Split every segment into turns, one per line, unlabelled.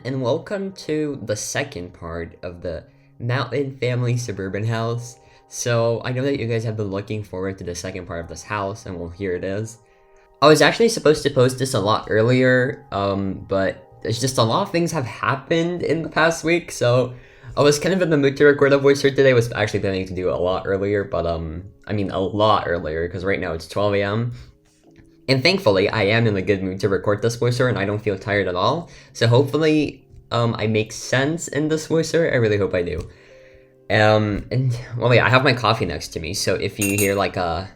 and welcome to the second part of the Mountain Family Suburban house. So, I know that you guys have been looking forward to the second part of this house, and well, here it is. I was actually supposed to post this a lot earlier, but there's just a lot of things have happened in the past week, so I was kind of in the mood to record a voiceover today. I was actually planning to do it a lot earlier, but a lot earlier, because right now it's 12 a.m. And thankfully, I am in a good mood to record this voiceover, and I don't feel tired at all. So hopefully, I make sense in this voiceover. I really hope I do. I have my coffee next to me. So if you hear like a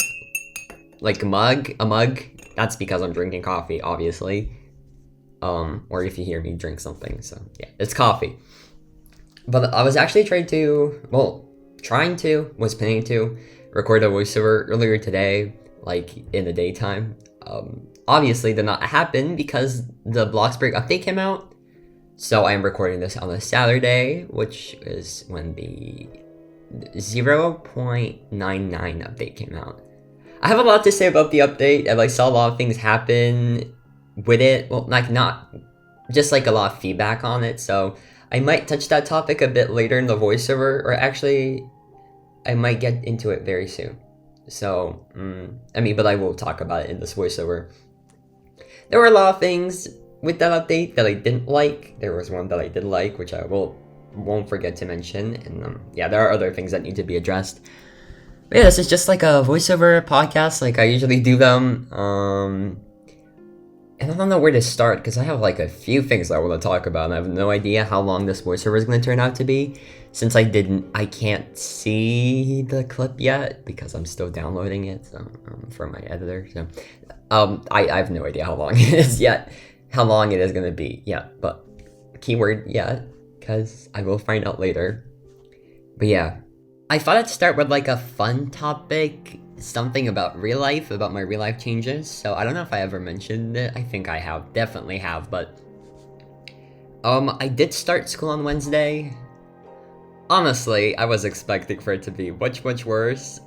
mug, that's because I'm drinking coffee, obviously. Or if you hear me drink something. So yeah, it's coffee. But I was actually planning to record a voiceover earlier today, like in the daytime. Obviously did not happen because the Bloxburg update came out. So I am recording this on a Saturday, which is when the 0.99 update came out. I have a lot to say about the update, and I saw a lot of things happen with it. Well, not just like a lot of feedback on it. So I might touch that topic a bit later in the voiceover, or actually, I might get into it very soon. So, but I will talk about it in this voiceover. There were a lot of things with that update that I didn't like. There was one that I did like, which I won't forget to mention. And there are other things that need to be addressed. But yeah, this is just like a voiceover podcast, like I usually do them. And I don't know where to start, because I have like a few things I want to talk about, and I have no idea how long this voiceover is going to turn out to be, since I can't see the clip yet, because I'm still downloading it from my editor, so, I have no idea how long it is yet, how long it is going to be yet, but keyword yet, because I will find out later. But yeah, I thought I'd start with like a fun topic, something about real life, about my real life changes. So I don't know if I ever mentioned it. I think I have, definitely have, but I did start school on Wednesday. Honestly, I was expecting for it to be much worse.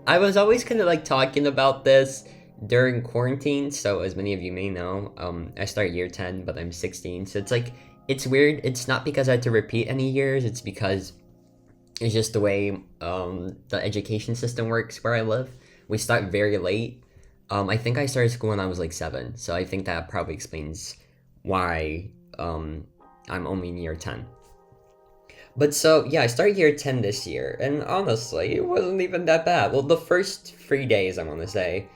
I was always kind of like talking about this during quarantine, so as many of you may know, I start year 10, but I'm 16, so it's weird. It's not because I had to repeat any years, it's because it's just the way the education system works where I live. We start very late. I think I started school when I was like 7, so I think that probably explains why I'm only in year 10. But so, yeah, I started year 10 this year, and honestly, it wasn't even that bad. Well, the first 3 days, I want to say.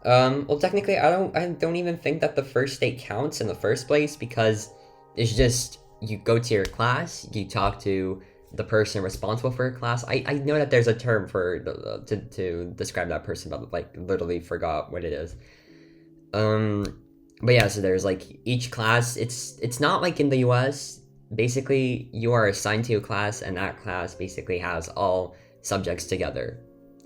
Technically, I don't even think that the first day counts in the first place, because it's just, you go to your class, you talk to the person responsible for a class. I know that there's a term for to describe that person, but like literally forgot what it is. But yeah, so there's like each class. It's not like in the US. Basically, you are assigned to a class, and that class basically has all subjects together.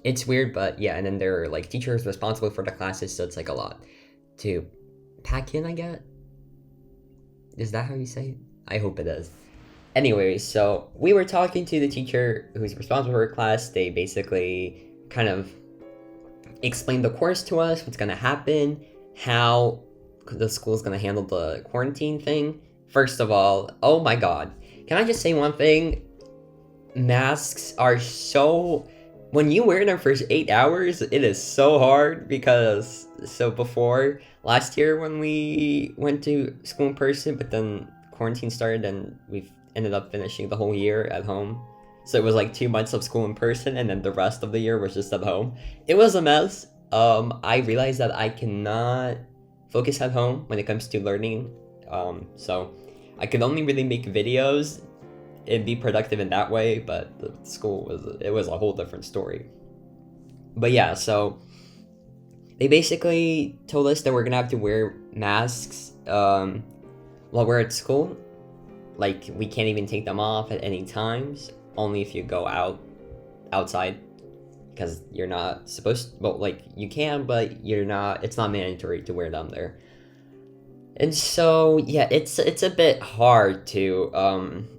It's weird, but yeah. And then there are like teachers responsible for the classes, so it's like a lot to pack in, I guess. Is that how you say it? I hope it is. Anyway, so we were talking to the teacher who's responsible for her class. They basically kind of explained the course to us, what's going to happen, how the school's going to handle the quarantine thing. First of all, oh my god, can I just say one thing? Masks are so... When you wear them for 8 hours, it is so hard, because... So before, last year when we went to school in person, but then quarantine started and we've ended up finishing the whole year at home. So it was like 2 months of school in person, and then the rest of the year was just at home. It was a mess. I realized that I cannot focus at home when it comes to learning. So I could only really make videos and be productive in that way, but the school was a whole different story. But yeah, so they basically told us that we're gonna have to wear masks while we're at school. Like, we can't even take them off at any times, only if you go outside, because you're not supposed to, well, like, you can, but it's not mandatory to wear them there. And so, yeah, it's a bit hard to,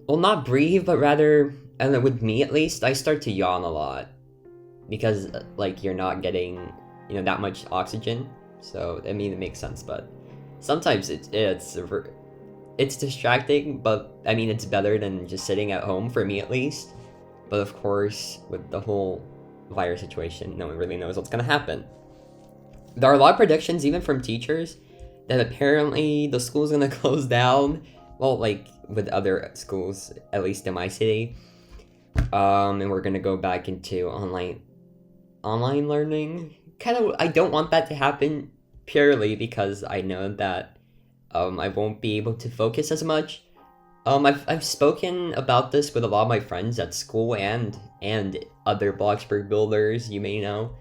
not breathe, but rather, I don't know, with me at least, I start to yawn a lot, because, like, you're not getting, that much oxygen, so, I mean, it makes sense, but sometimes it's it's distracting, but I mean, it's better than just sitting at home, for me at least. But of course, with the whole virus situation, no one really knows what's gonna happen. There are a lot of predictions, even from teachers, that apparently the school's gonna close down. Well, like with other schools, at least in my city. And we're gonna go back into online learning. Kind of, I don't want that to happen purely because I know that I won't be able to focus as much. I've spoken about this with a lot of my friends at school and other Bloxburg builders you may know,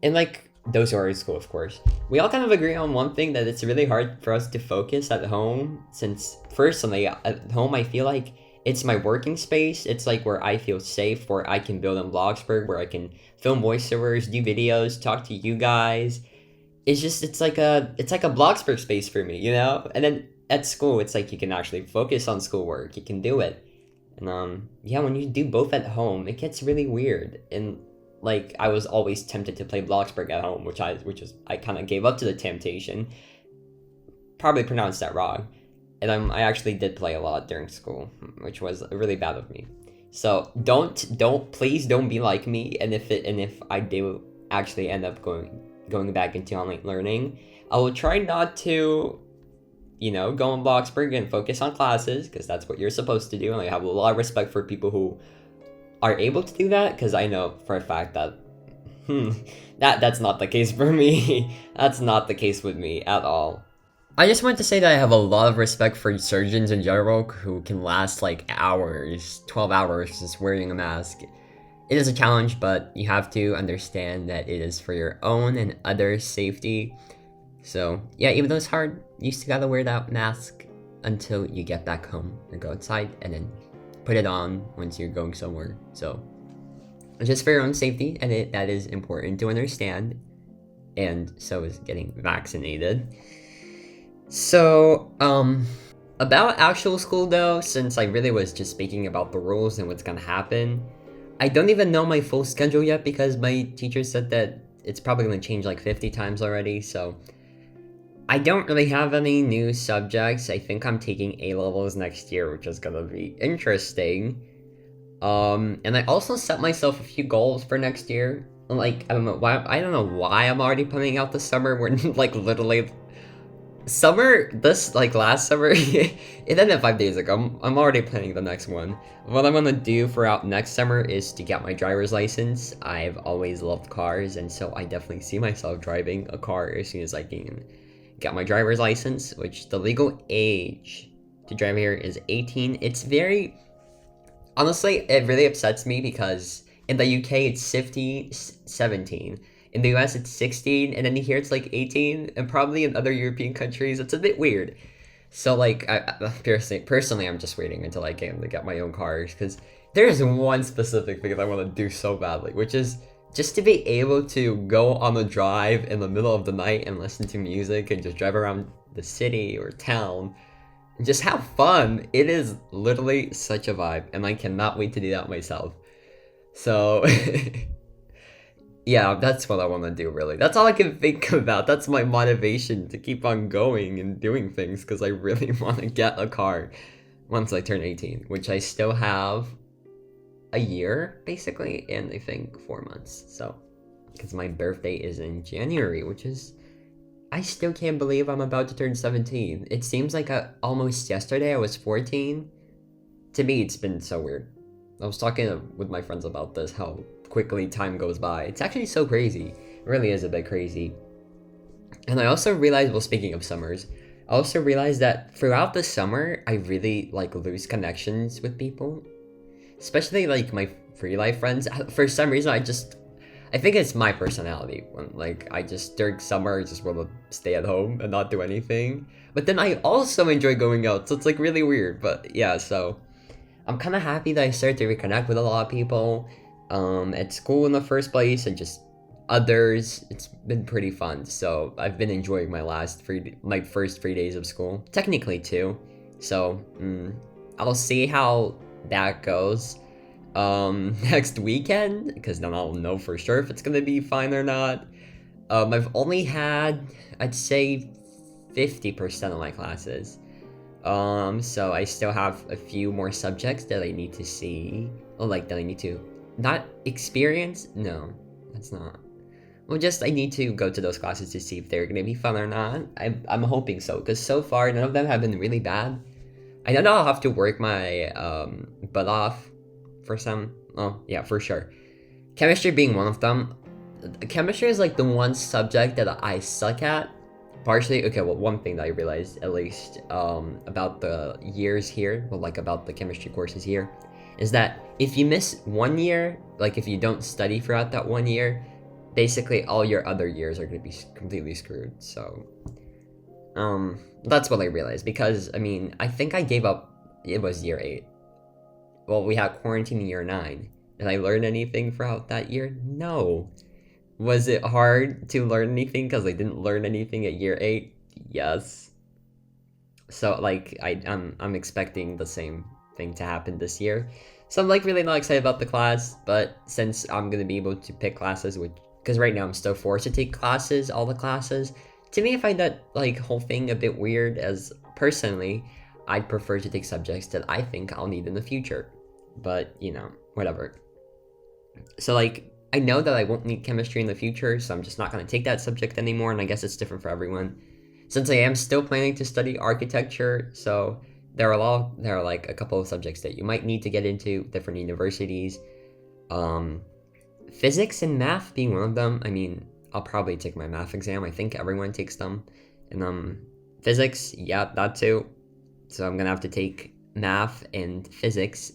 and like those who are in school, of course. We all kind of agree on one thing, that it's really hard for us to focus at home, since personally at home I feel like it's my working space. It's like where I feel safe, where I can build in Bloxburg, where I can film voiceovers, do videos, talk to you guys. It's like a Bloxburg space for me, you know? And then at school, it's like you can actually focus on schoolwork. You can do it. And yeah, when you do both at home, it gets really weird. And like, I was always tempted to play Bloxburg at home, which I kind of gave up to the temptation. Probably pronounced that wrong. And I actually did play a lot during school, which was really bad of me. So please don't be like me. And if I do actually end up going back into online learning, I will try not to, you know, go on Bloxburg and focus on classes, because that's what you're supposed to do. And I have a lot of respect for people who are able to do that, because I know for a fact that that's not the case for me. That's not the case with me at all. I just wanted to say that I have a lot of respect for surgeons in general who can last like hours, 12 hours just wearing a mask. It is a challenge, but you have to understand that it is for your own and others' safety. So yeah, even though it's hard, you still gotta wear that mask until you get back home or go outside, and then put it on once you're going somewhere. So just for your own safety, and that is important to understand, and so is getting vaccinated. So about actual school though, since I really was just speaking about the rules and what's gonna happen, I don't even know my full schedule yet, because my teacher said that it's probably gonna change like 50 times already. So I don't really have any new subjects. I think I'm taking A-levels next year, which is gonna be interesting. And I also set myself a few goals for next year. Like, I don't know why I'm already planning out the summer. We're like literally last summer, it ended 5 days ago. I'm already planning the next one. What I'm gonna do throughout next summer is to get my driver's license. I've always loved cars, and so I definitely see myself driving a car as soon as I can get my driver's license, which the legal age to drive here is 18. It's very... Honestly, it really upsets me because in the UK it's 17. In the US it's 16, and then here it's like 18, and probably in other European countries it's a bit weird. So like, I personally, I'm just waiting until I can to get my own cars, because there's one specific thing that I want to do so badly, which is just to be able to go on a drive in the middle of the night and listen to music and just drive around the city or town and just have fun. It is literally such a vibe, and I cannot wait to do that myself. So yeah, that's what I want to do, really. That's all I can think about. That's my motivation to keep on going and doing things, because I really want to get a car once I turn 18, which I still have a year, basically, and I think 4 months. So, because my birthday is in January, which is... I still can't believe I'm about to turn 17. It seems like almost yesterday I was 14. To me, it's been so weird. I was talking with my friends about this, how quickly time goes by. It's actually so crazy. It really is a bit crazy. And I also realized, well, speaking of summers, I also realized that throughout the summer, I really like lose connections with people. Especially like my free life friends. For some reason, I think it's my personality. When like I just during summer I just want to stay at home and not do anything. But then I also enjoy going out, so it's like really weird. But yeah, so I'm kind of happy that I started to reconnect with a lot of people at school in the first place, and just others. It's been pretty fun. So I've been enjoying my first 3 days of school, technically 2. So I'll see how that goes next weekend, because then I'll know for sure if it's gonna be fine or not. I've only had, I'd say, 50% of my classes. So I still have a few more subjects that I need to see, or like that I need to not experience. No, that's not. Well, just I need to go to those classes to see if they're gonna be fun or not. I'm hoping so, because so far none of them have been really bad. I know that I'll have to work my butt off for some. Oh yeah, for sure. Chemistry being one of them. Chemistry is like the one subject that I suck at. Partially, okay, well, one thing that I realized, at least, about the years here, well, like about the chemistry courses here, is that if you miss 1 year, like if you don't study throughout that 1 year, basically all your other years are going to be completely screwed. So, that's what I realized, because, I mean, I think I gave up, it was year 8. Well, we had quarantine in year 9. Did I learn anything throughout that year? No. Was it hard to learn anything because I didn't learn anything at year 8? Yes. So like I'm expecting the same thing to happen this year. So I'm like really not excited about the class, but since I'm gonna be able to pick classes, which because right now I'm still forced to take classes, all the classes. To me, I find that like whole thing a bit weird. As personally, I'd prefer to take subjects that I think I'll need in the future. But you know, whatever. So like, I know that I won't need chemistry in the future, so I'm just not going to take that subject anymore, and I guess it's different for everyone. Since I am still planning to study architecture, so there are like a couple of subjects that you might need to get into, different universities. Physics and math being one of them. I mean, I'll probably take my math exam. I think everyone takes them. And physics, yeah, that too. So I'm going to have to take math and physics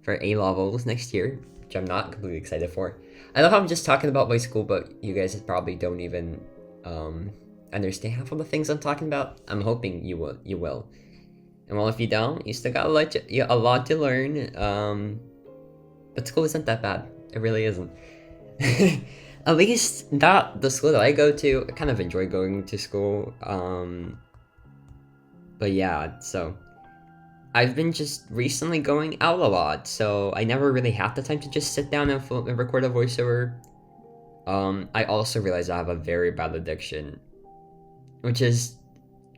for A levels next year, which I'm not completely excited for. I love how I'm just talking about my school, but you guys probably don't even understand half of the things I'm talking about. I'm hoping you will. And well, if you don't, you still got a lot to learn. But school isn't that bad. It really isn't. At least not the school that I go to. I kind of enjoy going to school. But yeah, so I've been just recently going out a lot, so I never really have the time to just sit down and record a voiceover. I also realized I have a very bad addiction, which is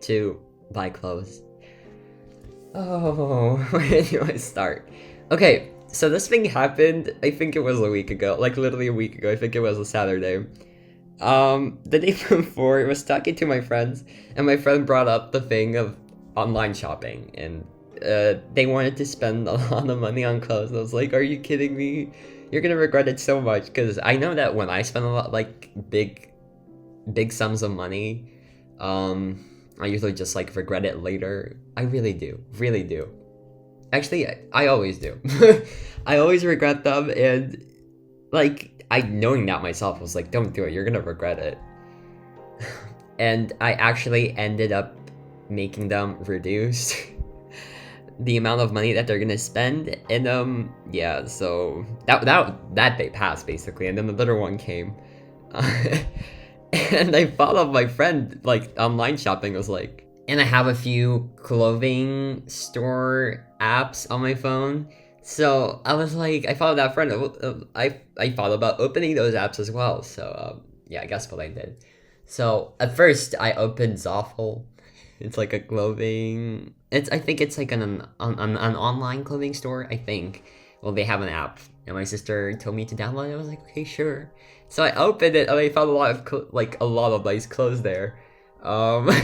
to buy clothes. Oh, where do I start? Okay, so this thing happened, I think it was a week ago, like literally a week ago. I think it was a Saturday. The day before, I was talking to my friends, and my friend brought up the thing of online shopping, and they wanted to spend a lot of money on clothes. I was like, are you kidding me? You're gonna regret it so much, because I know that when I spend a lot, like big sums of money, I usually just like regret it later. I really do. Actually, I always do. I always regret them, and like I knowing that myself was like, don't do it, you're gonna regret it. And I actually ended up making them reduce the amount of money that they're gonna spend, and yeah, so that day passed basically, and then the little one came. And I followed my friend like online shopping was like, and I have a few clothing store apps on my phone, so I was like, I followed that friend. I thought about opening those apps as well. So yeah, guess what I did. So at first I opened Zoffle. It's like a clothing. I think it's like an online clothing store. I think. Well, they have an app, and my sister told me to download it. I was like, okay, sure. So I opened it, and I found a lot of nice clothes there. And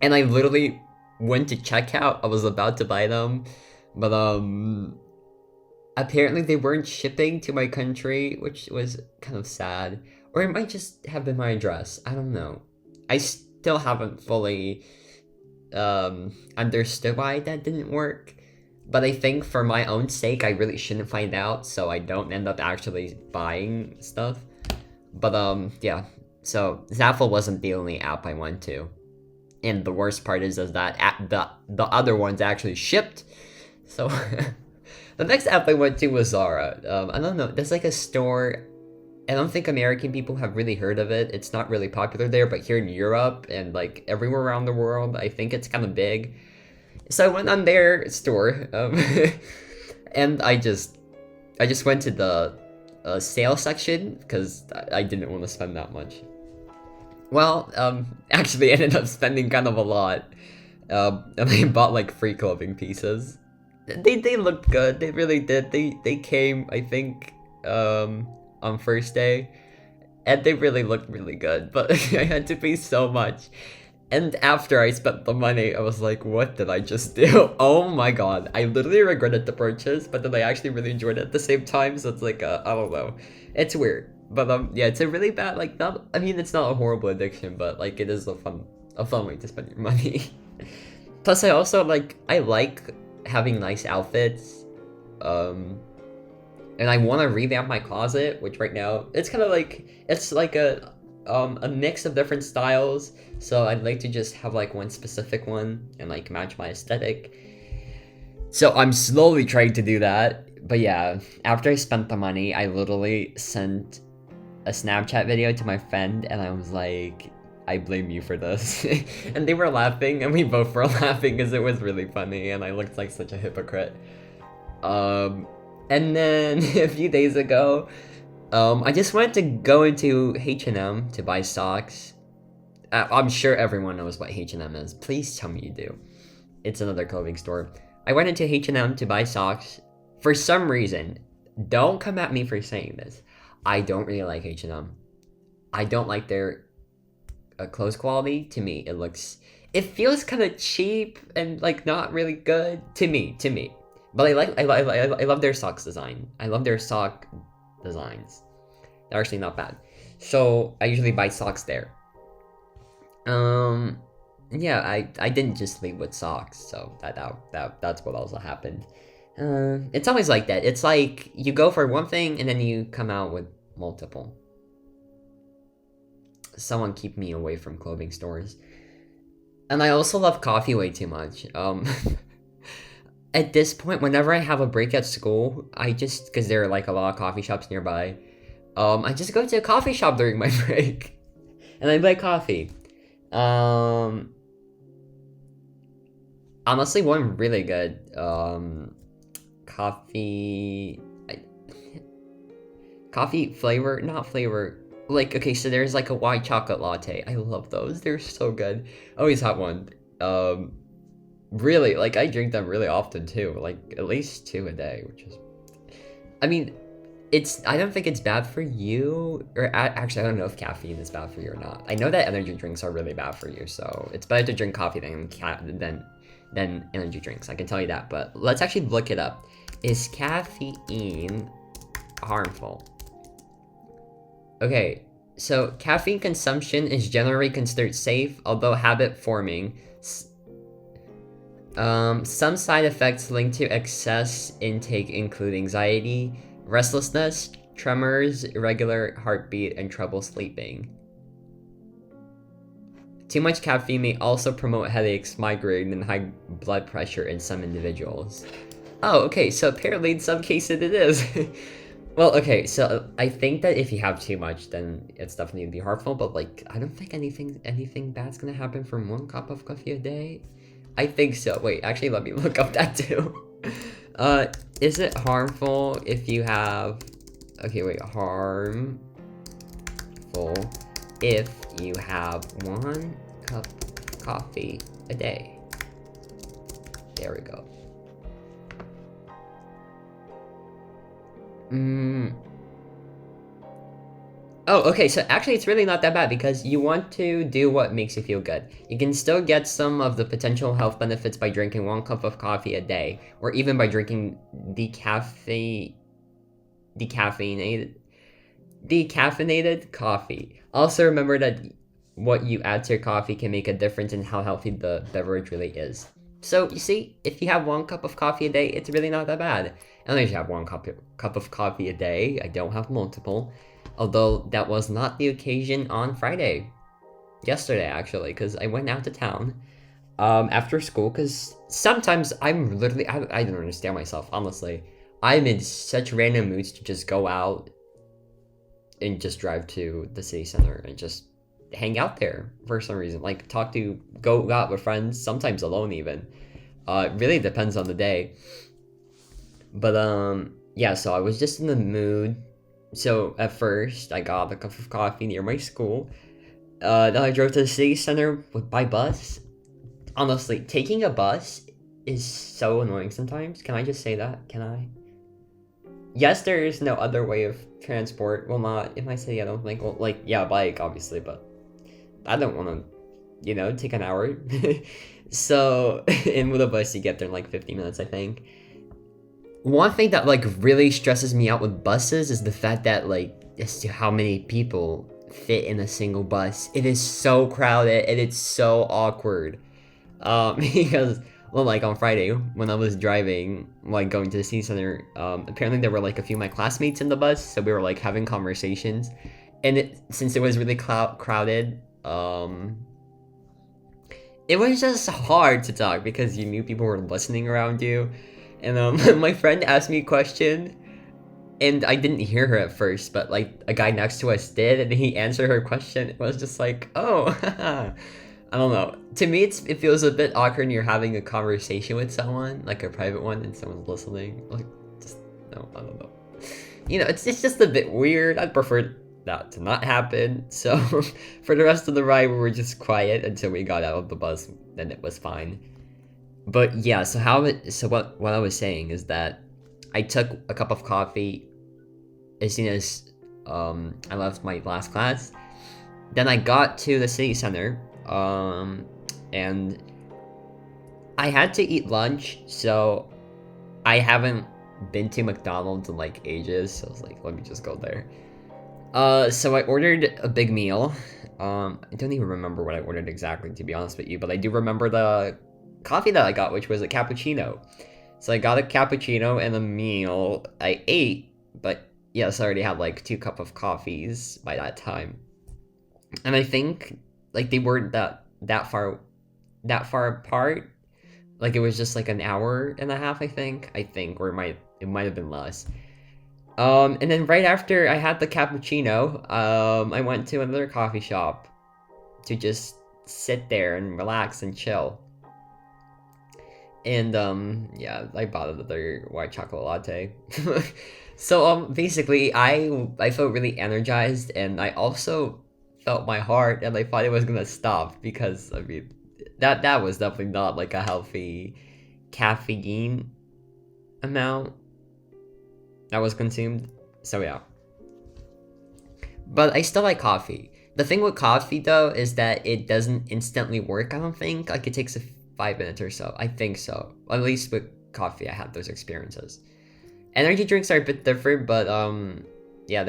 I literally went to checkout. I was about to buy them, but apparently they weren't shipping to my country, which was kind of sad. Or it might just have been my address. I don't know. I still haven't fully understood why that didn't work. But I think for my own sake, I really shouldn't find out, so I don't end up actually buying stuff. But yeah. So Zaffle wasn't the only app I went to. And the worst part is that the other ones actually shipped. So the next app I went to was Zara. I don't know. There's like a store. I don't think American people have really heard of it. It's not really popular there, but here in Europe and like everywhere around the world, I think it's kind of big. So I went on their store, and I just went to the sale section because I didn't want to spend that much. Well, actually, I ended up spending kind of a lot. And I bought like 3 clothing pieces. They looked good. They really did. They came, I think, on first day, and they really looked really good. But I had to pay so much. And after I spent the money, I was like, what did I just do? Oh my god. I literally regretted the purchase, but then I actually really enjoyed it at the same time, so it's like, I don't know. It's weird. But yeah, it's a really bad, like, not, I mean, it's not a horrible addiction, but like, it is a fun way to spend your money. Plus, I also, like, I like having nice outfits. And I want to revamp my closet, which right now, it's kind of like, it's like a mix of different styles. So I'd like to just have like one specific one and like match my aesthetic. So I'm slowly trying to do that. But yeah, after I spent the money, I literally sent a Snapchat video to my friend and I was like, I blame you for this. And they were laughing and we both were laughing because it was really funny and I looked like such a hypocrite. And then a few days ago, I just wanted to go into H&M to buy socks. I'm sure everyone knows what H&M is. Please tell me you do. It's another clothing store. I went into H&M to buy socks. For some reason, don't come at me for saying this, I don't really like H&M. I don't like their clothes quality. To me, it feels kind of cheap and like not really good to me. But I love their socks design. I love their sock designs. They're actually not bad. So I usually buy socks there. Yeah, I didn't just leave with socks, so that's what also happened. It's always like that. It's like you go for one thing and then you come out with multiple. Someone keep me away from clothing stores. And I also love coffee way too much. At this point, whenever I have a break at school, because there are like a lot of coffee shops nearby, I just go to a coffee shop during my break, and I buy coffee. Honestly, one really good coffee flavor, not flavor. Like, okay, so there's like a white chocolate latte. I love those. They're so good. I always have one. Really, like, I drink them really often too. Like, at least 2 a day, which is... I mean, I don't think it's bad for you. Or, actually, I don't know if caffeine is bad for you or not. I know that energy drinks are really bad for you, so it's better to drink coffee than energy drinks. I can tell you that, but let's actually look it up. Is caffeine harmful? Okay, so caffeine consumption is generally considered safe, although habit-forming. Some side effects linked to excess intake include anxiety, restlessness, tremors, irregular heartbeat, and trouble sleeping. Too much caffeine may also promote headaches, migraine, and high blood pressure in some individuals. Oh, okay, so apparently in some cases it is. Well, okay, so I think that if you have too much, then it's definitely gonna be harmful, but like, I don't think anything bad's gonna happen from 1 cup of coffee a day. I think so. Wait, actually, let me look up that too. Is it harmful if you have... Okay, wait, harmful if you have 1 cup of coffee a day. There we go. Oh, okay, so actually it's really not that bad because you want to do what makes you feel good. You can still get some of the potential health benefits by drinking 1 cup of coffee a day, or even by drinking decaffeinated coffee. Also remember that what you add to your coffee can make a difference in how healthy the beverage really is. So, you see, if you have 1 cup of coffee a day, it's really not that bad. I only have 1 cup of coffee a day. I don't have multiple. Although, that was not the occasion on Friday. Yesterday, actually, because I went out to town after school, because sometimes I'm literally... I don't understand myself, honestly. I'm in such random moods to just go out and just drive to the city center and just hang out there for some reason. Like, go out with friends, sometimes alone even. It really depends on the day. But, yeah, so I was just in the mood. So, at first, I got a cup of coffee near my school. Then I drove to the city center by bus. honestly, taking a bus is so annoying sometimes. Can I just say that? Can I? Yes, there is no other way of transport. Well, not if I say I don't think. Well, like yeah, bike obviously, but I don't want to, take an hour. So, and with a bus, you get there in like 50 minutes, I think. One thing that like really stresses me out with buses is the fact that like as to how many people fit in a single bus. It is so crowded and it's so awkward. Because well, like on Friday when I was driving, like going to the city center, apparently there were like a few of my classmates in the bus, so we were like having conversations, and since it was really crowded, it was just hard to talk because you knew people were listening around you, and my friend asked me a question, and I didn't hear her at first, but like a guy next to us did, and he answered her question. It was just like, oh, I don't know. To me, it feels a bit awkward when you're having a conversation with someone, like a private one, and someone's listening. Like, just no, I don't know. It's just a bit weird. I'd prefer that to not happen. So for the rest of the ride, we were just quiet until we got out of the bus. Then it was fine. But yeah, so what I was saying is that I took a cup of coffee as soon as I left my last class. Then I got to the city center, and I had to eat lunch, so I haven't been to McDonald's in like ages, so I was like, let me just go there. So I ordered a big meal. I don't even remember what I ordered exactly, to be honest with you, but I do remember the coffee that I got, which was a cappuccino. So I got a cappuccino and a meal. I ate, but yes, I already had like 2 cups of coffees by that time. And I think like they weren't that far apart. Like it was just like an hour and a half, I think, or it might have been less. And then right after I had the cappuccino, I went to another coffee shop to just sit there and relax and chill. And yeah, I bought another white chocolate latte. So basically I felt really energized, and I also felt my heart, and I thought it was gonna stop because I mean that was definitely not like a healthy caffeine amount that was consumed. So yeah. But I still like coffee. The thing with coffee though is that it doesn't instantly work, I don't think. Like it takes 5 minutes or so. I think so. At least with coffee I had those experiences. Energy drinks are a bit different, but yeah,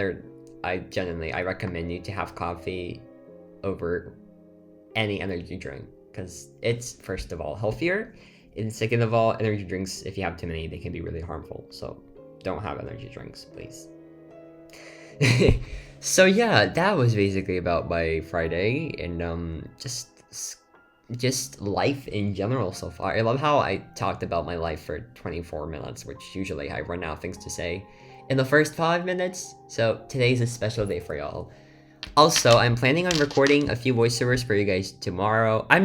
I recommend you to have coffee over any energy drink, because it's first of all healthier, and second of all, energy drinks, if you have too many, they can be really harmful. So don't have energy drinks, please. So yeah, that was basically about my Friday, and just life in general so far. I love how I talked about my life for 24 minutes, which usually I run out of things to say in the first 5 minutes. So today's a special day for y'all. Also, I'm planning on recording a few voiceovers for you guys tomorrow. I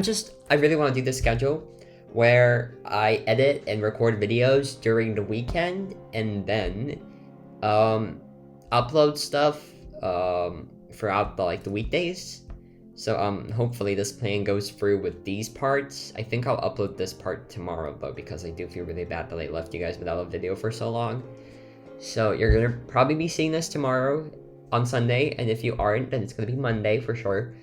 really want to do this schedule where I edit and record videos during the weekend, and then upload stuff throughout the weekdays. So hopefully this plan goes through with these parts. I think I'll upload this part tomorrow though, because I do feel really bad that I left you guys without a video for so long. So you're gonna probably be seeing this tomorrow on Sunday, and if you aren't, then it's gonna be Monday for sure.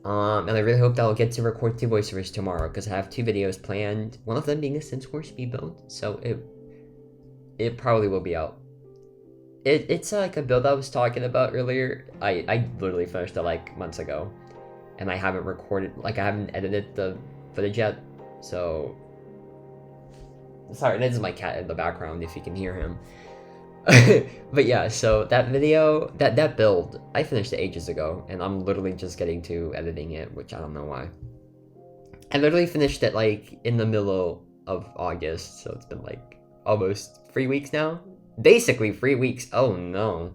And I really hope that I'll get to record 2 voiceovers tomorrow, because I have 2 videos planned, one of them being a Suburban speedbuild, so it probably will be out. It's like a build I was talking about earlier. I literally finished it like months ago, and I haven't recorded, I haven't edited the footage yet, so sorry, this is my cat in the background if you can hear him. But yeah, so that video, that build, I finished it ages ago, and I'm literally just getting to editing it, which I don't know why. I literally finished it in the middle of August, so it's been almost 3 weeks now. Basically 3 weeks. Oh no.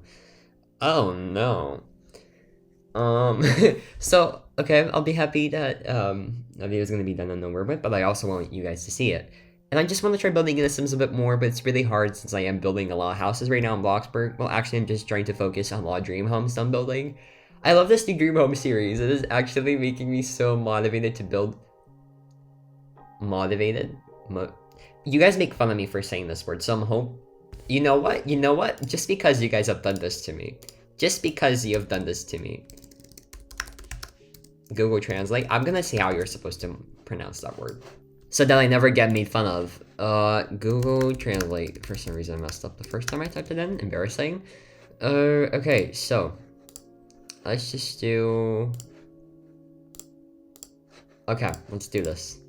So okay, I'll be happy that the video is gonna be done on November, but I also want you guys to see it. And I just want to try building The Sims a bit more, but it's really hard since I am building a lot of houses right now in Bloxburg. Well, actually, I'm just trying to focus on a lot of dream homes I'm building. I love this new dream home series. It is actually making me so motivated to build. motivated. You guys make fun of me for saying this word, so I'm hope. You know what? You know what? Just because you guys have done this to me. Just because you have done this to me. Google Translate. I'm gonna see how you're supposed to pronounce that word, so that I never get made fun of. Google Translate. For some reason I messed up the first time I typed it in. Embarrassing. Okay, so let's just do. Okay, let's do this.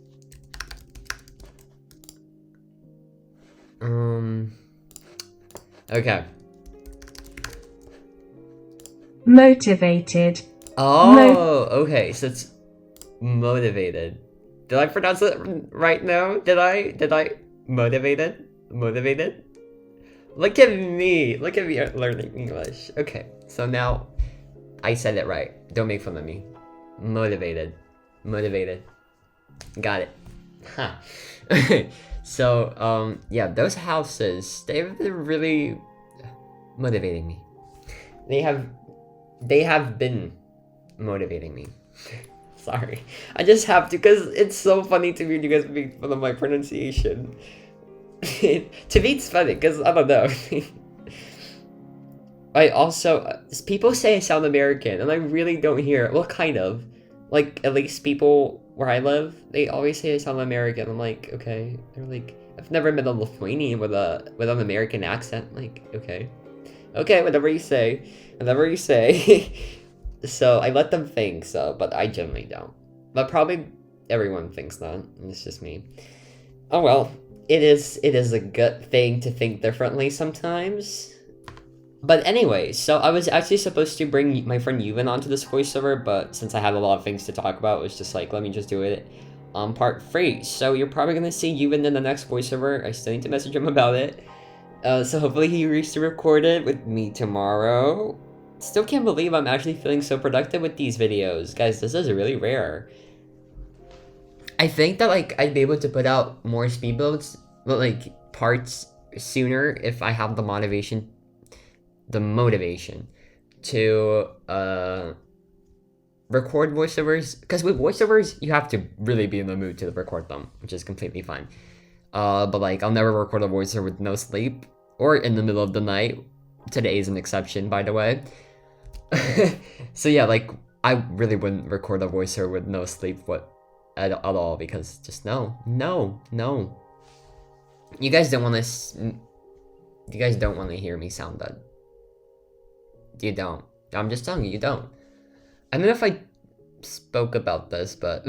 Okay.
Motivated.
Oh, okay, so it's motivated. Did I pronounce it right now? Did I? Motivated? Motivated? Look at me learning English. Okay, so now I said it right. Don't make fun of me. Motivated. Motivated. Got it. Huh. So, yeah, those houses, they're really motivating me. They have been motivating me. Sorry. I just have to, because it's so funny to me you guys make fun of my pronunciation. To me, it's funny, because I don't know. I also, people say I sound American, and I really don't hear it. Well, kind of. Like, at least people where I live, they always say I sound American. I'm like, okay. They're like, I've never met a Lithuanian with an American accent. Like, okay. Okay, whatever you say. Whatever you say. So, I let them think so, but I generally don't. But probably everyone thinks that. It's just me. Oh well. It is a good thing to think differently sometimes. But anyway, so I was actually supposed to bring my friend Yuvan onto this voiceover, but since I had a lot of things to talk about, it was just like, let me just do it on part 3. So you're probably gonna see Yuvan in the next voiceover. I still need to message him about it. So hopefully he agrees to record it with me tomorrow. Still can't believe I'm actually feeling so productive with these videos. Guys, this is really rare. I think that, like, I'd be able to put out more speed builds, but, like, parts sooner if I have the motivation to record voiceovers, because with voiceovers you have to really be in the mood to record them, which is completely fine. But like, I'll never record a voiceover with no sleep or in the middle of the night. Today is an exception, by the way. So yeah, like, I really wouldn't record a voiceover with no sleep at all, because just no. You guys don't want to hear me sound dead. You don't. I'm just telling you, you don't. I don't know if I spoke about this, but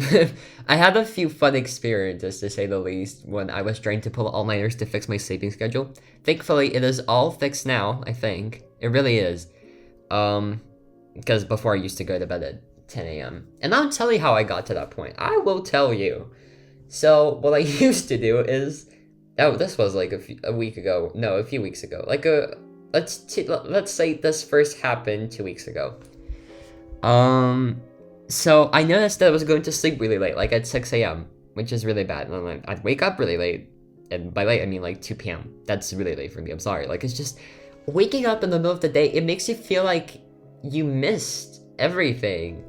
I had a few fun experiences, to say the least, when I was trying to pull all-nighters to fix my sleeping schedule. Thankfully, it is all fixed now, I think. It really is. Because before I used to go to bed at 10 a.m. And I'll tell you how I got to that point. I will tell you. So, what I used to do is... Oh, this was like a few weeks ago. Like let's say this first happened 2 weeks ago. So I noticed that I was going to sleep really late, like at 6 a.m., which is really bad. And then I'd wake up really late, and by late I mean like 2 p.m. That's really late for me. I'm sorry. Like, it's just waking up in the middle of the day. It makes you feel like you missed everything.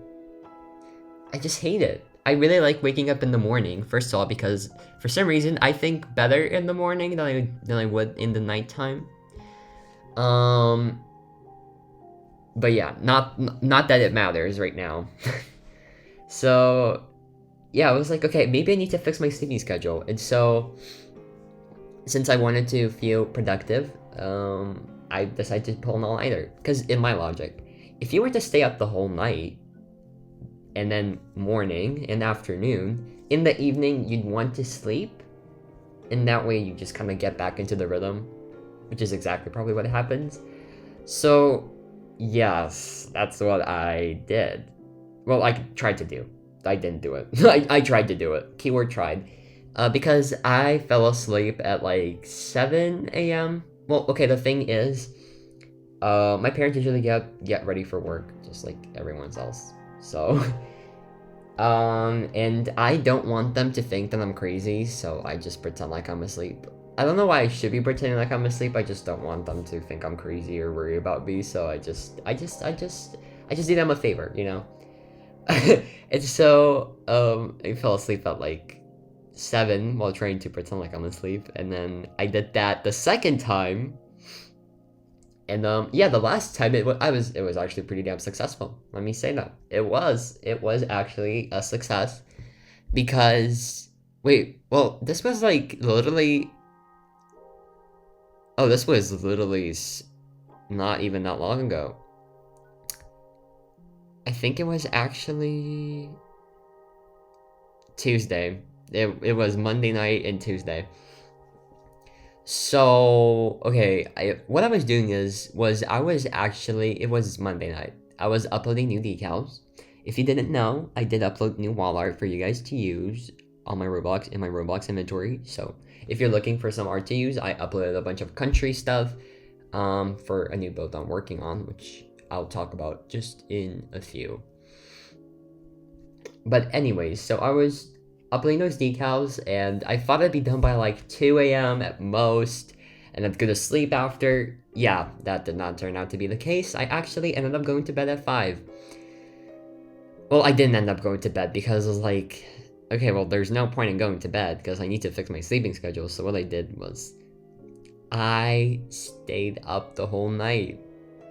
I just hate it. I really like waking up in the morning. First of all, because for some reason I think better in the morning than I would in the nighttime. But yeah, not that it matters right now. So, yeah, I was like, okay, maybe I need to fix my sleeping schedule. And so, since I wanted to feel productive, I decided to pull an all-nighter. Because in my logic, if you were to stay up the whole night, and then morning and afternoon, in the evening you'd want to sleep, and that way you just kind of get back into the rhythm, which is exactly probably what happens. So, yes, that's what I did. Well, I tried to do. I didn't do it. I tried to do it. Keyword tried. Because I fell asleep at like 7 a.m. Well, okay, the thing is, my parents usually get ready for work, just like everyone else. So, and I don't want them to think that I'm crazy, so I just pretend like I'm asleep. I don't know why I should be pretending like I'm asleep. I just don't want them to think I'm crazy or worry about me. So I just do them a favor, you know. And so I fell asleep at like 7 while trying to pretend like I'm asleep, and then I did that the second time. And yeah, the last time it was actually pretty damn successful. Let me say that. It was actually a success because wait, well, this was like literally this was literally not even that long ago. I think it was actually Tuesday. It was Monday night and Tuesday. So, okay, what I was doing was I was actually, it was Monday night. I was uploading new decals. If you didn't know, I did upload new wall art for you guys to use on my Roblox, in my Roblox inventory. So, if you're looking for some art to use, I uploaded a bunch of country stuff for a new build I'm working on, which I'll talk about just in a few. But anyways, so I was uploading those decals, and I thought I'd be done by like 2 a.m. at most, and I'd go to sleep after. Yeah, that did not turn out to be the case. I actually ended up going to bed at 5. Well, I didn't end up going to bed because I was like, okay, well, there's no point in going to bed because I need to fix my sleeping schedule. So what I did was I stayed up the whole night.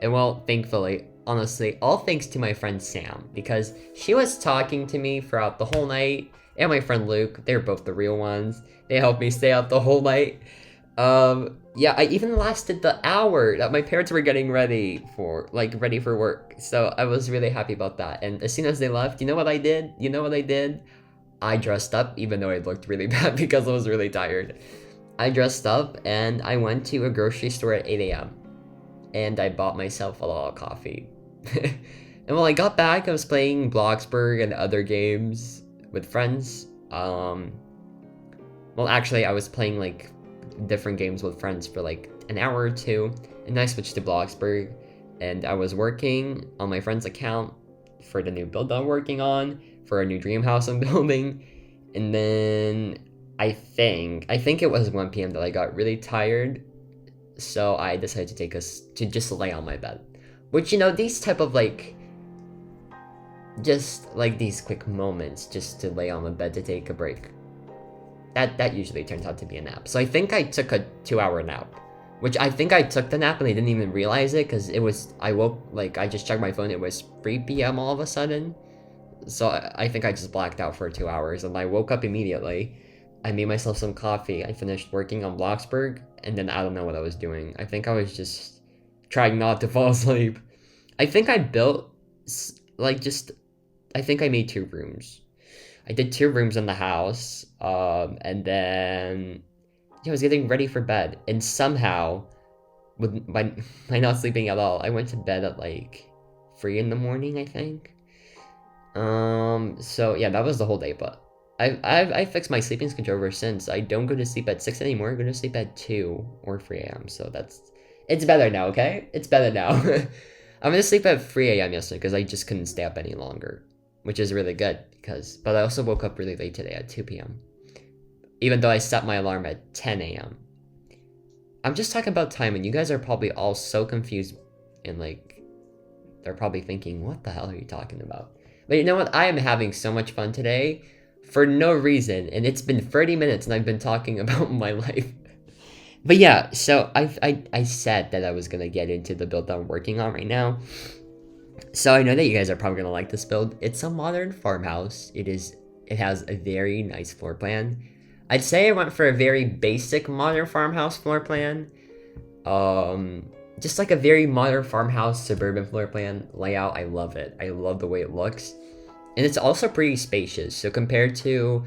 And well, thankfully, honestly, all thanks to my friend Sam, because she was talking to me throughout the whole night. And my friend Luke, they're both the real ones. They helped me stay up the whole night. Yeah, I even lasted the hour that my parents were getting ready for work. So I was really happy about that. And as soon as they left, you know what I did? I dressed up, even though I looked really bad because I was really tired. I dressed up and I went to a grocery store at 8 a.m. And I bought myself a lot of coffee. And when I got back, I was playing Bloxburg and other games with friends. Well, actually, I was playing like different games with friends for like an hour or two, and I switched to Bloxburg, and I was working on my friend's account for the new build I'm working on, for a new dream house I'm building, and then I think it was 1 p.m. that I got really tired, so I decided to just lay on my bed, which, these type of just like these quick moments just to lay on the bed to take a break, that usually turns out to be a nap. So I think I took a 2-hour nap, which I think I took the nap and I didn't even realize it because I woke, I just checked my phone, it was 3 p.m. all of a sudden. So I think I just blacked out for 2 hours and I woke up immediately. I made myself some coffee, I finished working on Bloxburg, and then I don't know what I was doing. I think I was just trying not to fall asleep. I think I built, I think I made 2 rooms. I did 2 rooms in the house, and then I was getting ready for bed, and somehow, by not sleeping at all, I went to bed at 3 in the morning, I think. So yeah, that was the whole day, but I fixed my sleeping schedule ever since. I don't go to sleep at 6 anymore, I go to sleep at 2 or 3 a.m., so it's better now, okay? It's better now. I'm gonna sleep at 3 a.m. yesterday because I just couldn't stay up any longer, which is really good but I also woke up really late today at 2 p.m. even though I set my alarm at 10 a.m. I'm just talking about time, and you guys are probably all so confused and they're probably thinking, what the hell are you talking about? But you know what? I am having so much fun today for no reason, and it's been 30 minutes and I've been talking about my life. But yeah, so I said that I was gonna get into the build that I'm working on right now. So I know that you guys are probably gonna like this build. It's a modern farmhouse. It has a very nice floor plan. I'd say I went for a very basic modern farmhouse floor plan. Just like a very modern farmhouse suburban floor plan layout. I love it. I love the way it looks. And it's also pretty spacious. So compared to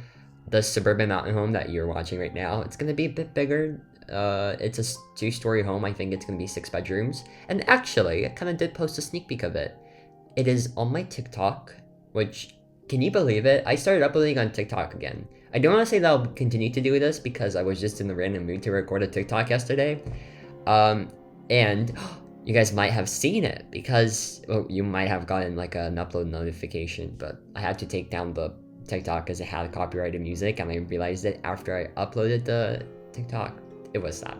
the suburban mountain home that you're watching right now, it's gonna be a bit bigger. It's a 2-story home. I think it's gonna be 6 bedrooms. And actually, I kind of did post a sneak peek of it. It is on my TikTok, which, can you believe it? I started uploading on TikTok again. I don't want to say that I'll continue to do this because I was just in the random mood to record a TikTok yesterday. And you guys might have seen it because, well, you might have gotten an upload notification, but I had to take down the TikTok because it had copyrighted music, and I realized it after I uploaded the TikTok. It was sad.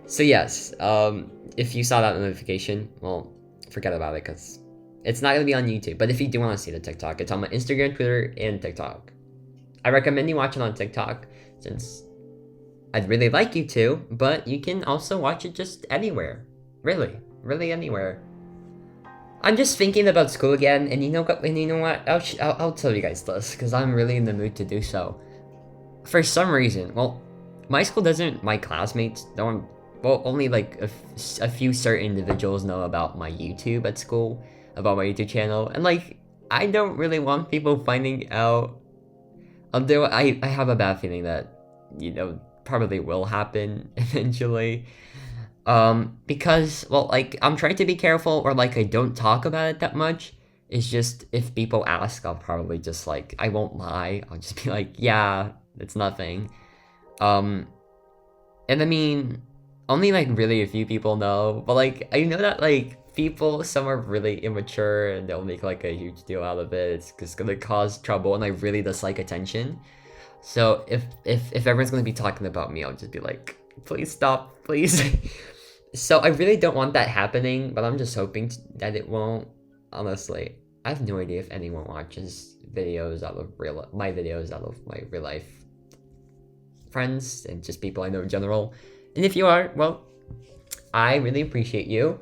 So yes, if you saw that notification, well, forget about it because it's not going to be on YouTube. But if you do want to see the TikTok, it's on my Instagram, Twitter, and TikTok. I recommend you watch it on TikTok, since I'd really like you to, but you can also watch it just anywhere. Really anywhere. I'm just thinking about school again, and you know what? I'll tell you guys this, because I'm really in the mood to do so. For some reason, well, my classmates don't, well, only like a few certain individuals know about my YouTube at school, about my YouTube channel, and like, I don't really want people finding out, although I have a bad feeling that, probably will happen eventually. Because, well, like, I'm trying to be careful, or like, I don't talk about it that much. It's just, if people ask, I'll probably just like, I won't lie, I'll just be like, yeah, it's nothing. And I mean, only like really a few people know, but like, I know that like people, some are really immature and they'll make like a huge deal out of it. It's just gonna cause trouble, and I really dislike attention. So if everyone's gonna be talking about me, I'll just be like, please stop, please. So I really don't want that happening, but I'm just hoping that it won't. Honestly, I have no idea if anyone watches videos out of my videos out of my real life friends and just people I know in general. And if you are, well, I really appreciate you.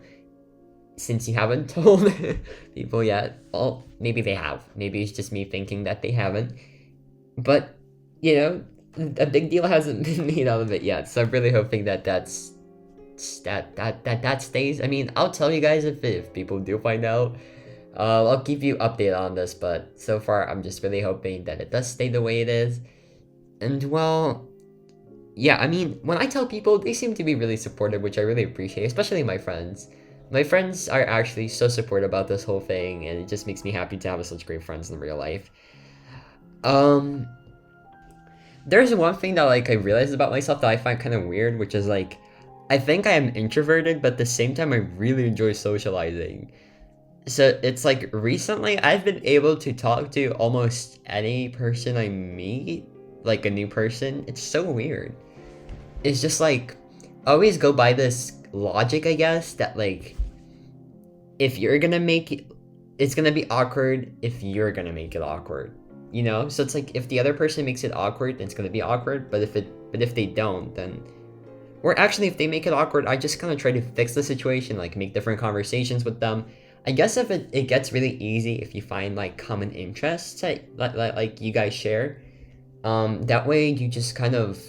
Since you haven't told people yet, well, maybe they have. Maybe it's just me thinking that they haven't. But, a big deal hasn't been made out of it yet. So I'm really hoping that that stays. I mean, I'll tell you guys if people do find out. I'll keep you updated on this, but so far I'm just really hoping that it does stay the way it is. And well, yeah, I mean, when I tell people, they seem to be really supportive, which I really appreciate, especially my friends. My friends are actually so supportive about this whole thing, and it just makes me happy to have such great friends in real life. There's one thing that like I realized about myself that I find kind of weird, which is like, I think I am introverted, but at the same time I really enjoy socializing. So it's like recently I've been able to talk to almost any person I meet, like a new person. It's so weird. It's just like, I always go by this logic, I guess, that like, if you're gonna make it, it's gonna be awkward if you're gonna make it awkward, So it's like, if the other person makes it awkward, then it's gonna be awkward. But if they don't, then, or actually, if they make it awkward, I just kind of try to fix the situation, like make different conversations with them. I guess if it gets really easy if you find like common interests that like you guys share, that way you just kind of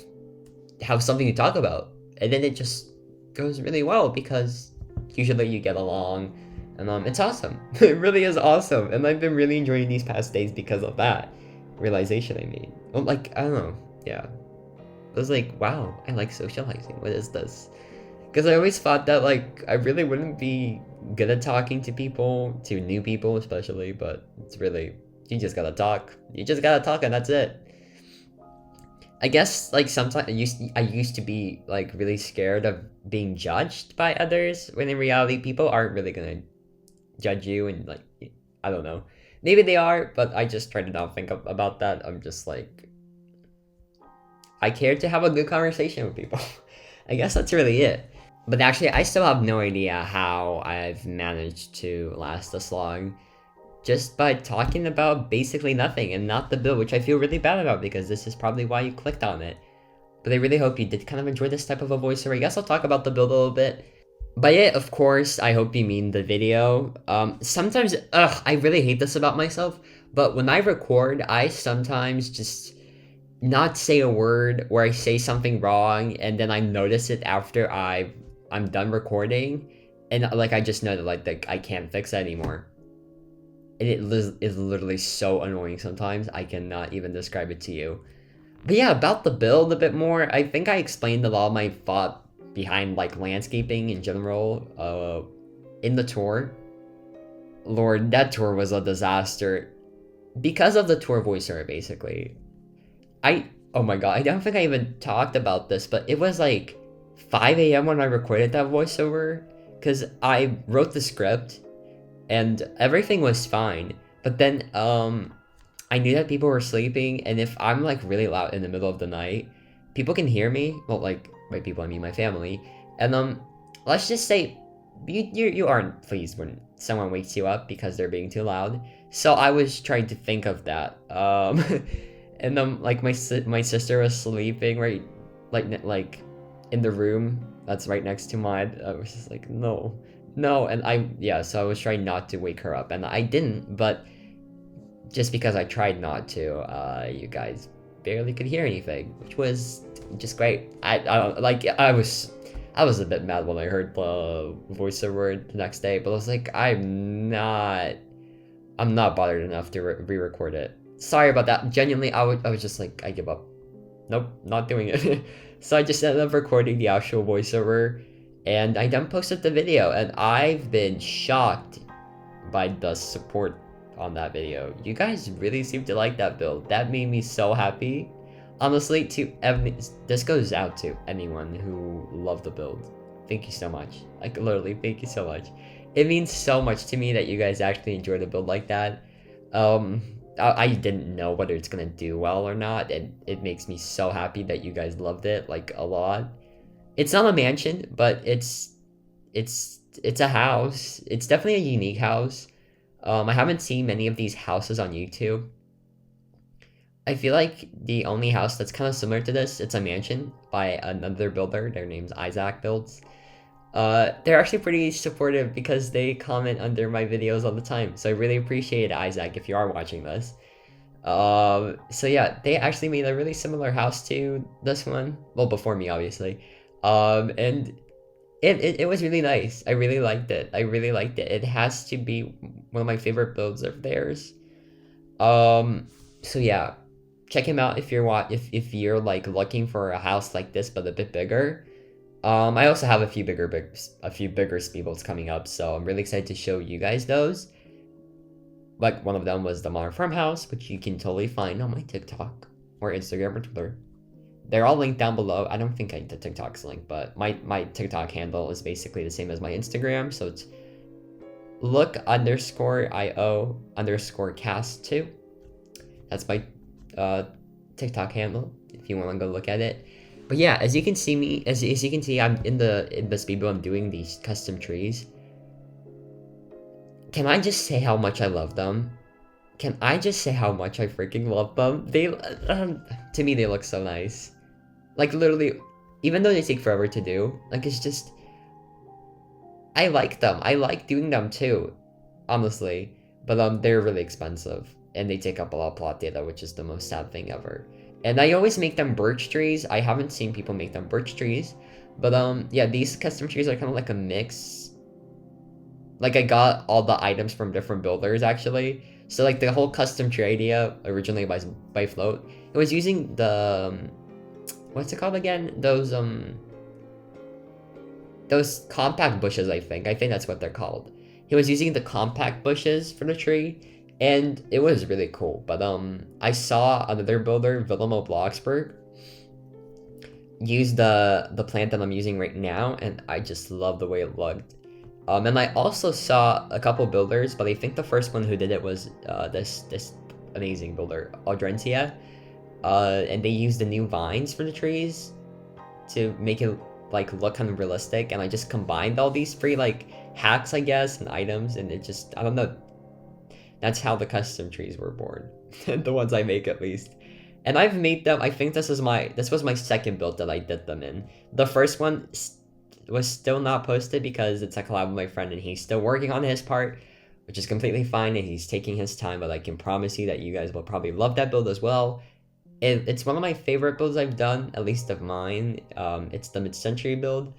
have something to talk about, and then it just goes really well because usually you get along, and it's awesome. It really is awesome, and I've been really enjoying these past days because of that realization I made. Well, like, I don't know, yeah. I was like, wow, I like socializing. What is this? Because I always thought that like I really wouldn't be good at talking to people, to new people especially, but it's really, you just gotta talk. You just gotta talk, and that's it. I guess like sometimes I used to be like really scared of being judged by others, when in reality people aren't really gonna judge you, and like, I don't know, maybe they are, but I just try to not think about that. I'm just like, I care to have a good conversation with people. I guess that's really it. But actually, I still have no idea how I've managed to last this long, just by talking about basically nothing and not the build, which I feel really bad about, because this is probably why you clicked on it. But I really hope you did kind of enjoy this type of a voiceover. I guess I'll talk about the build a little bit. But yeah, of course, I hope you mean the video. Sometimes, I really hate this about myself, but when I record, I sometimes just not say a word, or I say something wrong, and then I notice it after I'm done recording, and like I just know that like I can't fix it anymore. And it is literally so annoying sometimes. I cannot even describe it to you. But yeah, about the build a bit more, I think I explained a lot of my thought behind like landscaping in general in the tour. Lord, that tour was a disaster because of the tour voiceover, basically. Oh my god, I don't think I even talked about this, but it was like 5 a.m. when I recorded that voiceover, because I wrote the script and everything was fine, but then I knew that people were sleeping, and if I'm like really loud in the middle of the night, people can hear me. Well, like, by people I mean my family, and let's just say you aren't pleased when someone wakes you up because they're being too loud. So I was trying to think of that, And like my sister was sleeping right, like in the room that's right next to mine. I was just like, no, no, and so I was trying not to wake her up, and I didn't, but just because I tried not to, you guys barely could hear anything, which was just great. I was a bit mad when I heard the voiceover the next day, but I was like, I'm not bothered enough to re-record it. Sorry about that. Genuinely, I was just like, I give up. Nope, not doing it. So I just ended up recording the actual voiceover, and I then posted the video, and I've been shocked by the support on that video. You guys really seem to like that build. That made me so happy. Honestly, this goes out to anyone who loved the build. Thank you so much. Like, literally, thank you so much. It means so much to me that you guys actually enjoyed a build like that. I didn't know whether it's gonna do well or not, and it makes me so happy that you guys loved it, like, a lot. It's not a mansion, but it's a house. It's definitely a unique house. I haven't seen many of these houses on YouTube. I feel like the only house that's kind of similar to this, it's a mansion by another builder. Their name's Isaac Builds. They're actually pretty supportive because they comment under my videos all the time. So I really appreciate it, Isaac, if you are watching this. So yeah, they actually made a really similar house to this one. Well, before me, obviously. And it was really nice. I really liked it. It has to be one of my favorite builds of theirs. So yeah, check him out if you're like looking for a house like this but a bit bigger. I also have a few bigger speed builds coming up, so I'm really excited to show you guys those. Like, one of them was the modern farmhouse, which you can totally find on my TikTok or Instagram or Twitter. They're all linked down below. I don't think the TikTok's linked, but my TikTok handle is basically the same as my Instagram, so it's look_io_cast2. That's my TikTok handle if you want to go look at it. But yeah, as you can see, I'm in the speed build. I'm doing these custom trees. Can I just say how much I love them? Can I just say how much I freaking love them? They, to me, they look so nice. Like, literally, even though they take forever to do, like, it's just, I like them. I like doing them too, honestly. But they're really expensive, and they take up a lot of plot data, which is the most sad thing ever. And I always make them birch trees. I haven't seen people make them birch trees. But yeah, these custom trees are kind of like a mix. Like, I got all the items from different builders, actually. So, like, the whole custom tree idea, originally by Float, it was using the, what's it called again? Those compact bushes, I think. I think that's what they're called. He was using the compact bushes for the tree. And it was really cool, but I saw another builder, Villemobuilds, use the plant that I'm using right now, and I just love the way it looked. And I also saw a couple builders, but I think the first one who did it was this amazing builder, Aldrensia. And they used the new vines for the trees to make it like look kind of realistic, and I just combined all these free like hacks, I guess, and items, and it just, I don't know. That's how the custom trees were born. The ones I make, at least. And I've made them, I think this was my second build that I did them in. The first one was still not posted because it's a collab with my friend and he's still working on his part, which is completely fine, and he's taking his time, but I can promise you that you guys will probably love that build as well. It's one of my favorite builds I've done, at least of mine. It's the mid-century build.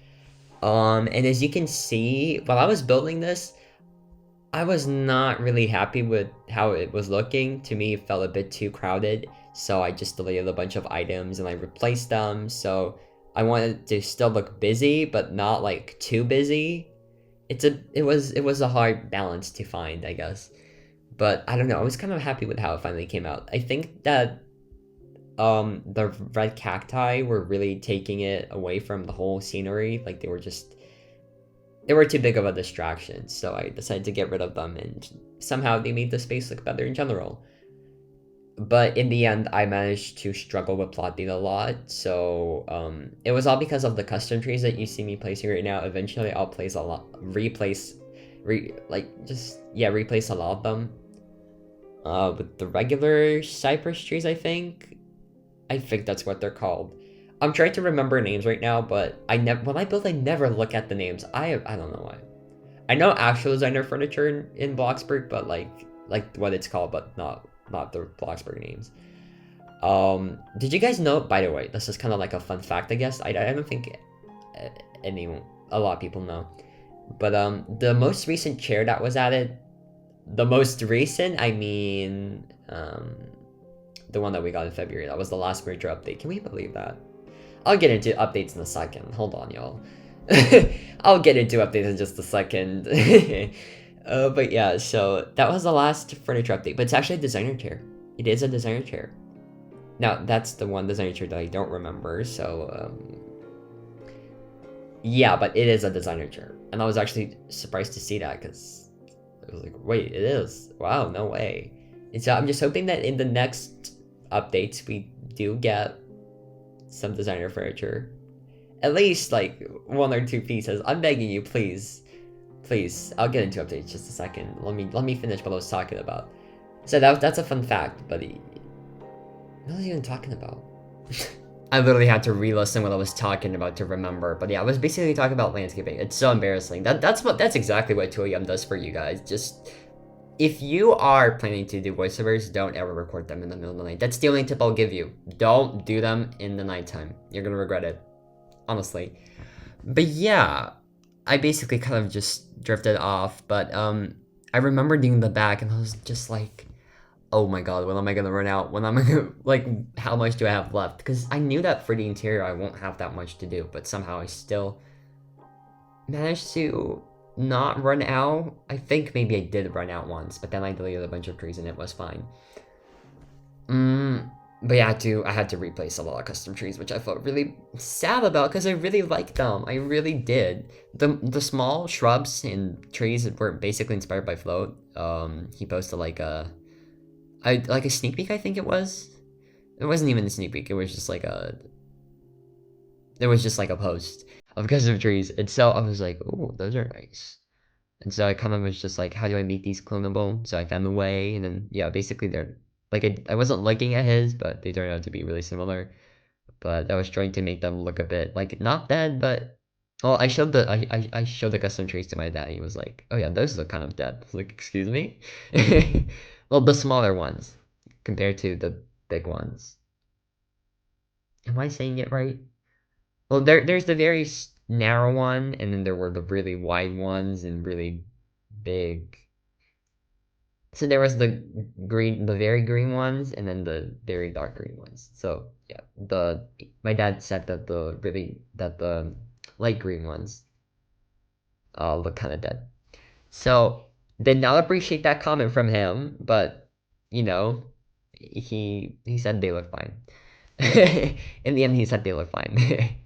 And as you can see, while I was building this, I was not really happy with how it was looking. To me, it felt a bit too crowded, so I just deleted a bunch of items and I replaced them. So I wanted to still look busy, but not like too busy. It was a hard balance to find, I guess. But I don't know, I was kind of happy with how it finally came out. I think that the red cacti were really taking it away from the whole scenery. Like, they were too big of a distraction, so I decided to get rid of them, and somehow they made the space look better in general. But in the end, I managed to struggle with plot data a lot, so it was all because of the custom trees that you see me placing right now. Eventually, I'll replace a lot of them. with the regular cypress trees, I think. I think that's what they're called. I'm trying to remember names right now, but I never when I build, I never look at the names. I don't know why. I know actual designer furniture in Bloxburg, but like what it's called, but not the Bloxburg names. Did you guys know? By the way, this is kind of like a fun fact, I guess. I don't think any a lot of people know, but the most recent chair that was added, the most recent, I mean, the one that we got in February, that was the last major update. Can we believe that? I'll get into updates in a second. Hold on, y'all. I'll get into updates in just a second. But yeah, so that was the last furniture update, but it's actually a designer chair. It is a designer chair. Now, that's the one designer chair that I don't remember, so, yeah, but it is a designer chair. And I was actually surprised to see that, because I was like, wait, it is? Wow, no way. And so I'm just hoping that in the next updates, we do get some designer furniture. At least, like, 1 or 2 pieces. I'm begging you, please. Please. I'll get into updates just a second. Let me finish what I was talking about. So that's a fun fact, buddy. What was I even talking about? I literally had to re-listen what I was talking about to remember. But yeah, I was basically talking about landscaping. It's so embarrassing. That's exactly what 2AM does for you guys. Just if you are planning to do voiceovers, don't ever record them in the middle of the night. That's the only tip I'll give you. Don't do them in the nighttime. You're gonna regret it. Honestly. But yeah, I basically kind of just drifted off. But I remember doing the back and I was just like, oh my god, when am I gonna run out? When am I gonna, like, how much do I have left? Because I knew that for the interior I won't have that much to do, but somehow I still managed to not run out. I think maybe I did run out once, but then I deleted a bunch of trees and it was fine. But yeah, I had to replace a lot of custom trees, which I felt really sad about because I really liked them. I really did. The small shrubs and trees were basically inspired by Float. He posted like a sneak peek, I think it was. It wasn't even a sneak peek. It was just like a post of custom trees. And so I was like, oh, those are nice. And so I kind of was just like, how do I make these clonable? So I found a way, and then yeah, basically they're like I wasn't looking at his, but they turned out to be really similar. But I was trying to make them look a bit like not dead, but well, I showed the custom trees to my dad. He was like, oh yeah, those look kind of dead. I was like, excuse me. Well, the smaller ones compared to the big ones. Am I saying it right? Well, there's the very narrow one, and then there were the really wide ones and really big. So there was the very green ones, and then the very dark green ones. So yeah, my dad said that the light green ones look kind of dead. So did not appreciate that comment from him, but you know, he said they look fine. In the end, he said they look fine.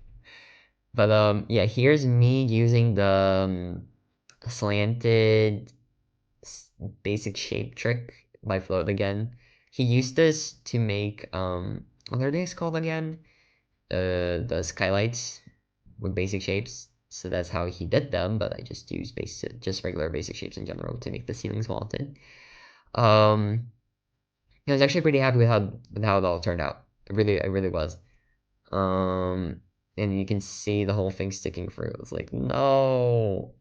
But yeah, here's me using the slanted basic shape trick by Float again. He used this to make what are these called again? The skylights with basic shapes. So that's how he did them, but I just used just regular basic shapes in general to make the ceilings vaulted. I was actually pretty happy with how it all turned out. I really was. Um, and you can see the whole thing sticking through. It's like, no.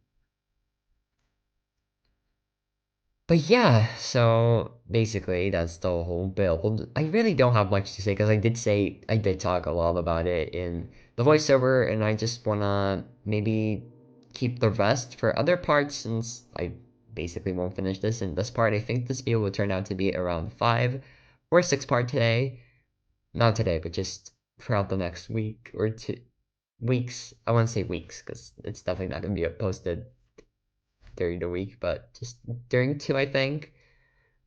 But yeah, so basically that's the whole build. I really don't have much to say because I did talk a lot about it in the voiceover, and I just wanna maybe keep the rest for other parts since I basically won't finish this in this part. I think this video will turn out to be around 5 or 6 part today. Not today, but just throughout the next week or 2 weeks. I want to say weeks because it's definitely not gonna be posted during the week, but just during 2, I think.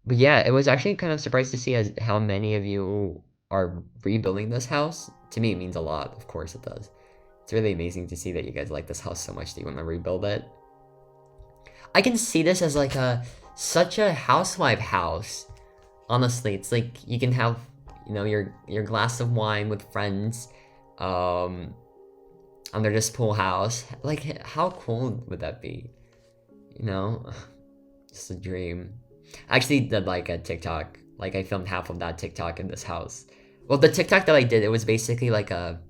But yeah, it was actually kind of surprised to see how many of you are rebuilding this house. To me, it means a lot. Of course, it does. It's really amazing to see that you guys like this house so much that you want to rebuild it. I can see this as like such a housewife house. Honestly, it's like you can have, your glass of wine with friends, under this pool house. Like, how cool would that be? Just a dream. I actually did like a TikTok. Like I filmed half of that TikTok in this house. Well, the TikTok that I did, it was basically like a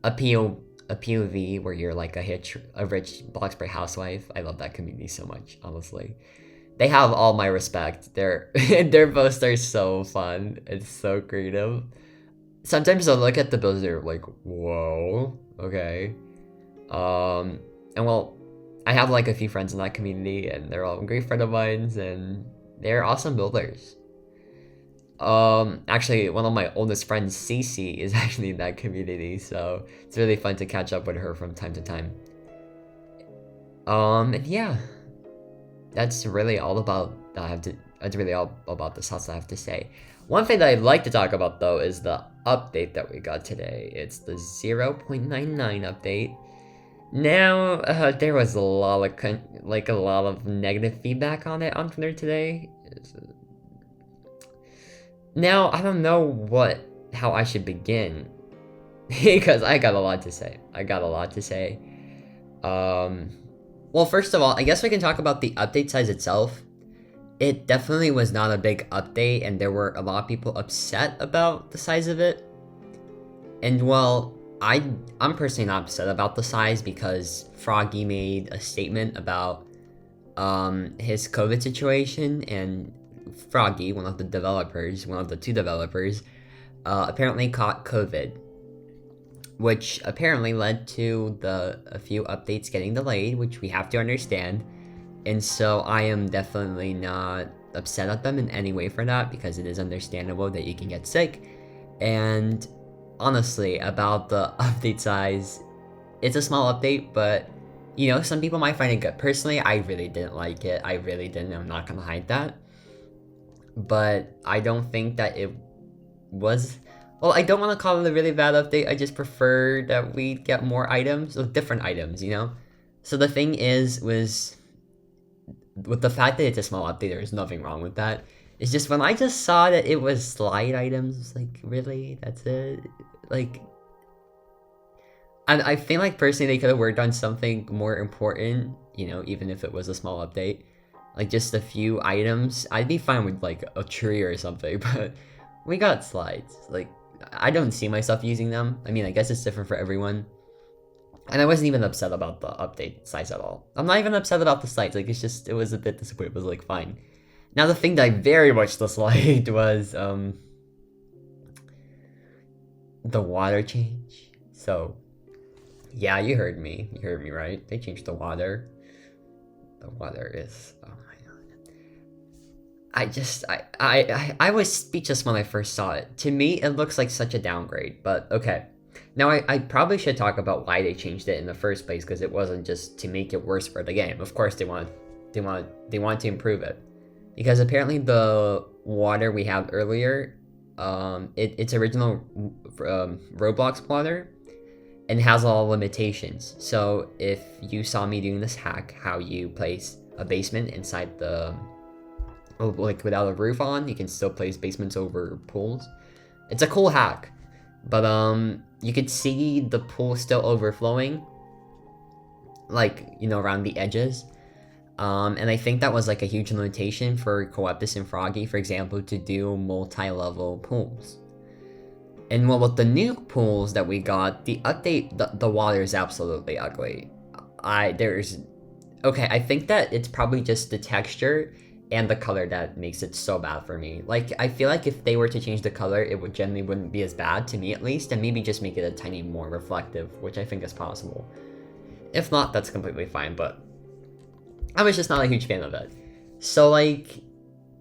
POV where you're like a rich Bloxburg housewife. I love that community so much, honestly. They have all my respect. Their posts are so fun. It's so creative. Sometimes I'll look at the builds, they're like, whoa, okay. And well, I have like a few friends in that community, and they're all great friends of mine, and they're awesome builders. Actually, one of my oldest friends, Cece, is actually in that community, so it's really fun to catch up with her from time to time. And yeah, that's really all about that's really all about this house I have to say. One thing that I'd like to talk about though is the update that we got today. It's the 0.99 update. Now, there was a lot of negative feedback on it on Twitter today. Now, I don't know how I should begin, because I got a lot to say. Well, first of all, I guess we can talk about the update size itself. It definitely was not a big update, and there were a lot of people upset about the size of it. And well, I'm personally not upset about the size because Froggy made a statement about his COVID situation, and Froggy, one of the two developers, apparently caught COVID, which apparently led to a few updates getting delayed, which we have to understand. And so I am definitely not upset at them in any way for that, because it is understandable that you can get sick. And honestly, about the update size, it's a small update, but you know, some people might find it good. Personally, I really didn't like it. I really didn't. I'm not gonna hide that. But I don't think that it was... Well, I don't want to call it a really bad update. I just prefer that we get more items, or different items, you know? So the thing was with the fact that it's a small update, there's nothing wrong with that. It's just when I just saw that it was slide items, like, really? That's it? Like... And I feel like personally they could have worked on something more important, you know, even if it was a small update. Like just a few items. I'd be fine with like a tree or something, but we got slides. Like, I don't see myself using them. I mean, I guess it's different for everyone. And I wasn't even upset about the update size at all. I'm not even upset about the slides. Like, it was a bit disappointing. It was like, fine. Now, the thing that I very much disliked was the water change. So, yeah, you heard me. You heard me, right? They changed the water. The water is... Oh my god. I was speechless when I first saw it. To me, it looks like such a downgrade, but okay. Now, I probably should talk about why they changed it in the first place, because it wasn't just to make it worse for the game. Of course, they want to improve it. Because apparently the water we had earlier, it's original Roblox water, and has all limitations. So if you saw me doing this hack, how you place a basement inside the, like without a roof on, you can still place basements over pools. It's a cool hack, but you could see the pool still overflowing, like, you know, around the edges. And I think that was like a huge limitation for Coeptus and Froggy, for example, to do multi-level pools. And well, with the new pools that we got, the update, the water is absolutely ugly. I think that it's probably just the texture and the color that makes it so bad for me. Like, I feel like if they were to change the color, it wouldn't be as bad, to me at least, and maybe just make it a tiny more reflective, which I think is possible. If not, that's completely fine, but I was just not a huge fan of it. So, like,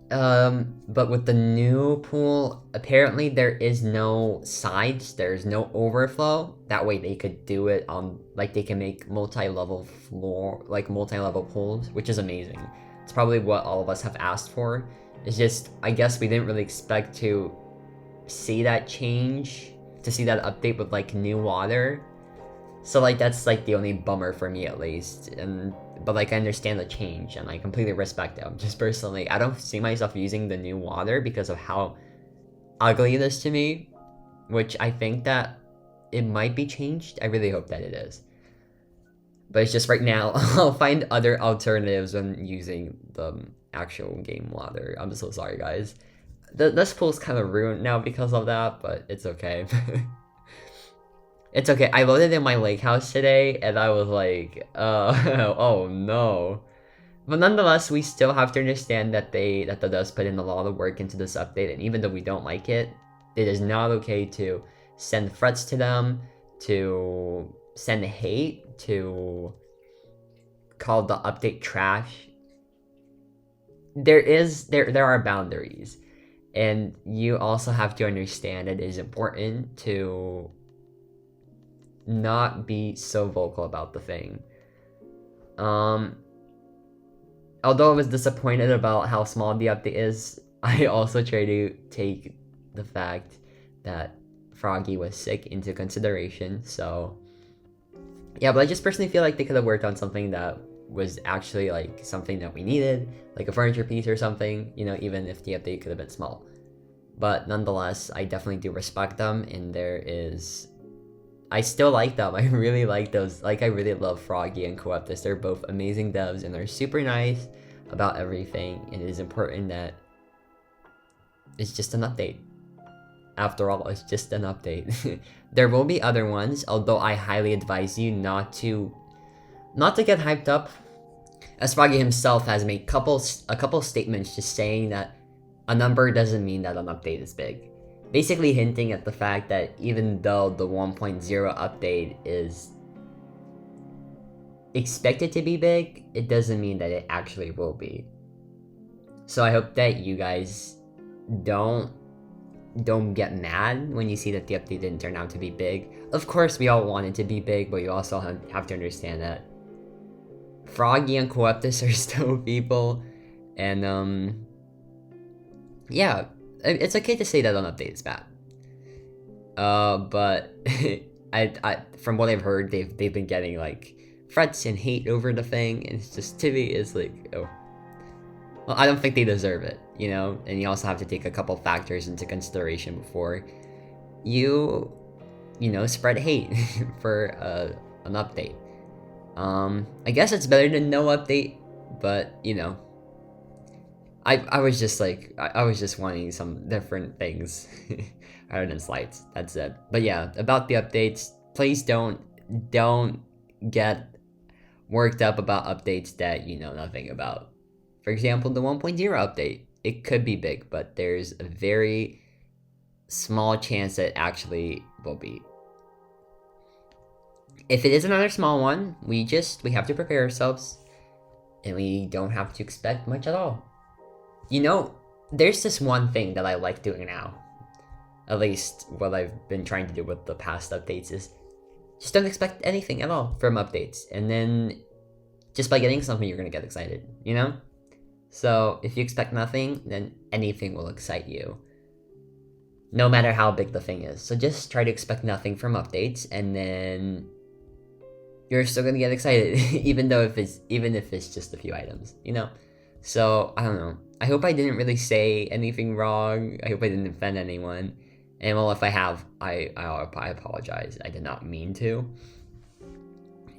but with the new pool, apparently there is no sides, there's no overflow. That way they could do it on, like, they can make multi-level pools, which is amazing. It's probably what all of us have asked for. It's just, I guess we didn't really expect to see that change, to see that update with, like, new water. So, like, that's, like, the only bummer for me, at least. But, like, I understand the change, and I completely respect it. Just personally, I don't see myself using the new water because of how ugly it is to me, which I think that it might be changed. I really hope that it is. But it's just right now, I'll find other alternatives when using actual game ladder. I'm so sorry, guys. This pool's kind of ruined now because of that, but it's okay. It's okay. I loaded in my lake house today, and I was like, oh no. But nonetheless, we still have to understand that the devs put in a lot of work into this update, and even though we don't like it, it is not okay to send threats to them, to send hate, to call the update trash. There are boundaries, and you also have to understand it is important to not be so vocal about the thing. Although I was disappointed about how small the update is, I also try to take the fact that Froggy was sick into consideration. So yeah, but I just personally feel like they could have worked on something that was actually like something that we needed, like a furniture piece or something, you know, even if the update could have been small. But nonetheless, I definitely do respect them, and I still like them. I really like those. Like, I really love Froggy and Coeptus. They're both amazing devs, and they're super nice about everything. And it is important that it's just an update. After all, it's just an update. There will be other ones, although I highly advise you not to get hyped up, as Froggy himself has made a couple statements just saying that a number doesn't mean that an update is big. Basically hinting at the fact that even though the 1.0 update is expected to be big, it doesn't mean that it actually will be. So I hope that you guys don't get mad when you see that the update didn't turn out to be big. Of course, we all want it to be big, but you also have to understand that Froggy and Coeptus are still people, and yeah, it's okay to say that an update is bad. But I from what I've heard, they've been getting like threats and hate over the thing, and it's just, to me, is like, oh, well, I don't think they deserve it, you know. And you also have to take a couple factors into consideration before you spread hate for an update. I guess it's better than no update, but you know, I was just like, I was just wanting some different things other than slides. That's it. But yeah, about the updates, please don't get worked up about updates that you know nothing about. For example, the 1.0 update, it could be big, but there's a very small chance that it actually will be. If it is another small one, we have to prepare ourselves, and we don't have to expect much at all. You know, there's this one thing that I like doing now, at least what I've been trying to do with the past updates, is just don't expect anything at all from updates, and then just by getting something, you're gonna get excited, you know? So if you expect nothing, then anything will excite you, no matter how big the thing is. So just try to expect nothing from updates, and then you're still gonna get excited, even if it's just a few items, you know? So I don't know. I hope I didn't really say anything wrong. I hope I didn't offend anyone. And well, if I have, I apologize. I did not mean to.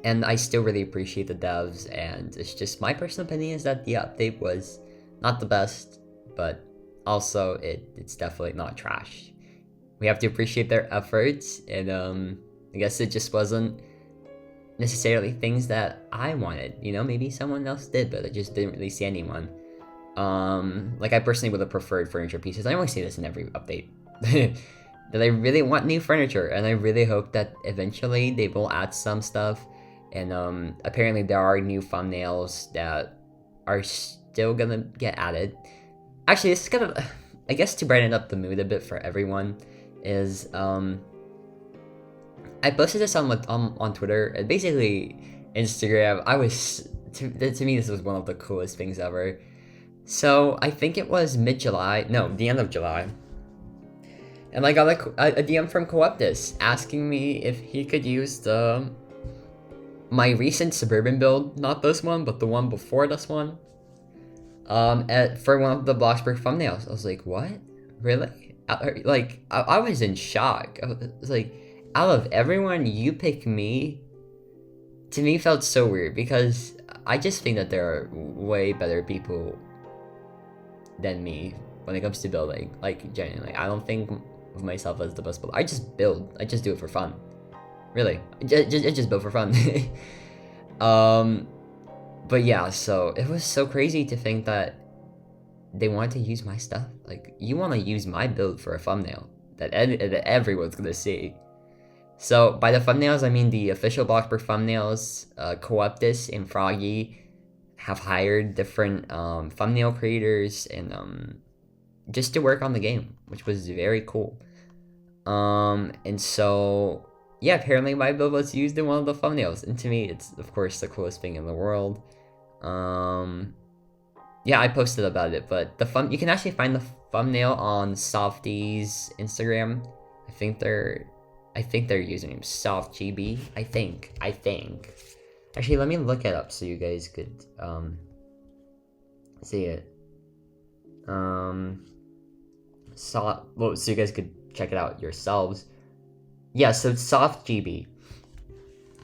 And I still really appreciate the devs, and it's just my personal opinion is that the update was not the best, but also it's definitely not trash. We have to appreciate their efforts, and I guess it just wasn't necessarily things that I wanted, you know, maybe someone else did, but I just didn't really see anyone. Like, I personally would have preferred furniture pieces. I always say this in every update, that I really want new furniture, and I really hope that eventually they will add some stuff. And apparently there are new thumbnails that are still gonna get added. Actually, this is gonna, I guess, to brighten up the mood a bit for everyone, is I posted this on Twitter, and basically Instagram. To me, this was one of the coolest things ever. So I think it was the end of July, and I got a DM from Coeptus asking me if he could use my recent Suburban build, not this one, but the one before this one, for one of the Bloxburg thumbnails. I was like, what? Really? I was in shock. I was like, out of everyone, you pick me? To me, felt so weird, because I just think that there are way better people than me when it comes to building. Like genuinely, I don't think of myself as the best builder. I just build. I just do it for fun. Really, I just build for fun. um, but yeah, so it was so crazy to think that they wanted to use my stuff. Like, you want to use my build for a thumbnail that everyone's gonna see. So by the thumbnails, I mean the official Bloxburg thumbnails. Coeptus and Froggy have hired different thumbnail creators and just to work on the game, which was very cool. And so yeah, apparently my build was used in one of the thumbnails, and to me, it's of course the coolest thing in the world. Yeah, I posted about it, but you can actually find the thumbnail on Softy's Instagram. I think their username SoftGB. I think. Actually, let me look it up so you guys could see it. So you guys could check it out yourselves. Yeah, so SoftGB.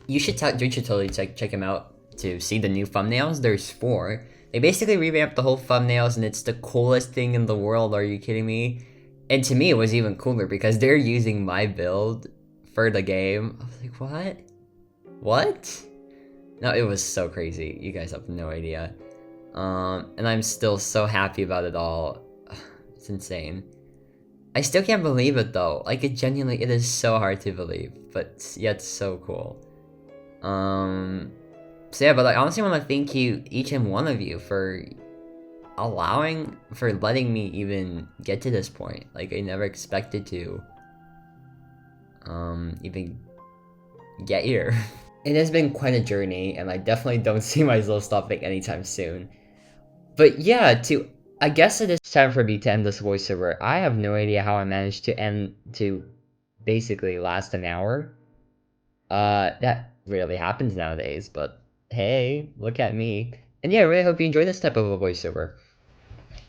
You should totally check him out to see the new thumbnails. There's 4. They basically revamped the whole thumbnails, and it's the coolest thing in the world. Are you kidding me? And to me, it was even cooler because they're using my build for the game. I was like, what? What? No, it was so crazy. You guys have no idea. And I'm still so happy about it all. It's insane. I still can't believe it though. Like, it is so hard to believe, but yet so cool. So yeah, but I honestly want to thank you, each and one of you, for letting me even get to this point. Like, I never expected to, even get here. It has been quite a journey, and I definitely don't see myself stopping anytime soon. But yeah, I guess it is time for me to end this voiceover. I have no idea how I managed to basically last an hour. That rarely happens nowadays, but hey, look at me. And yeah, I really hope you enjoy this type of a voiceover.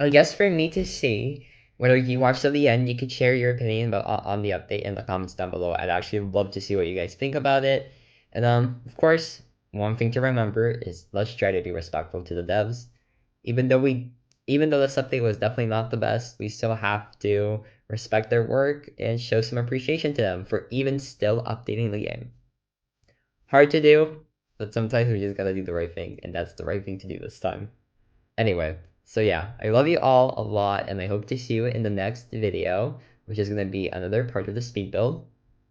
I guess for me to see whether you watched to the end, you could share your opinion on the update in the comments down below. I'd actually love to see what you guys think about it. And of course, one thing to remember is let's try to be respectful to the devs. Even though this update was definitely not the best, we still have to respect their work and show some appreciation to them for even still updating the game. Hard to do, but sometimes we just gotta do the right thing, and that's the right thing to do this time. Anyway, so yeah, I love you all a lot, and I hope to see you in the next video, which is gonna be another part of the speed build.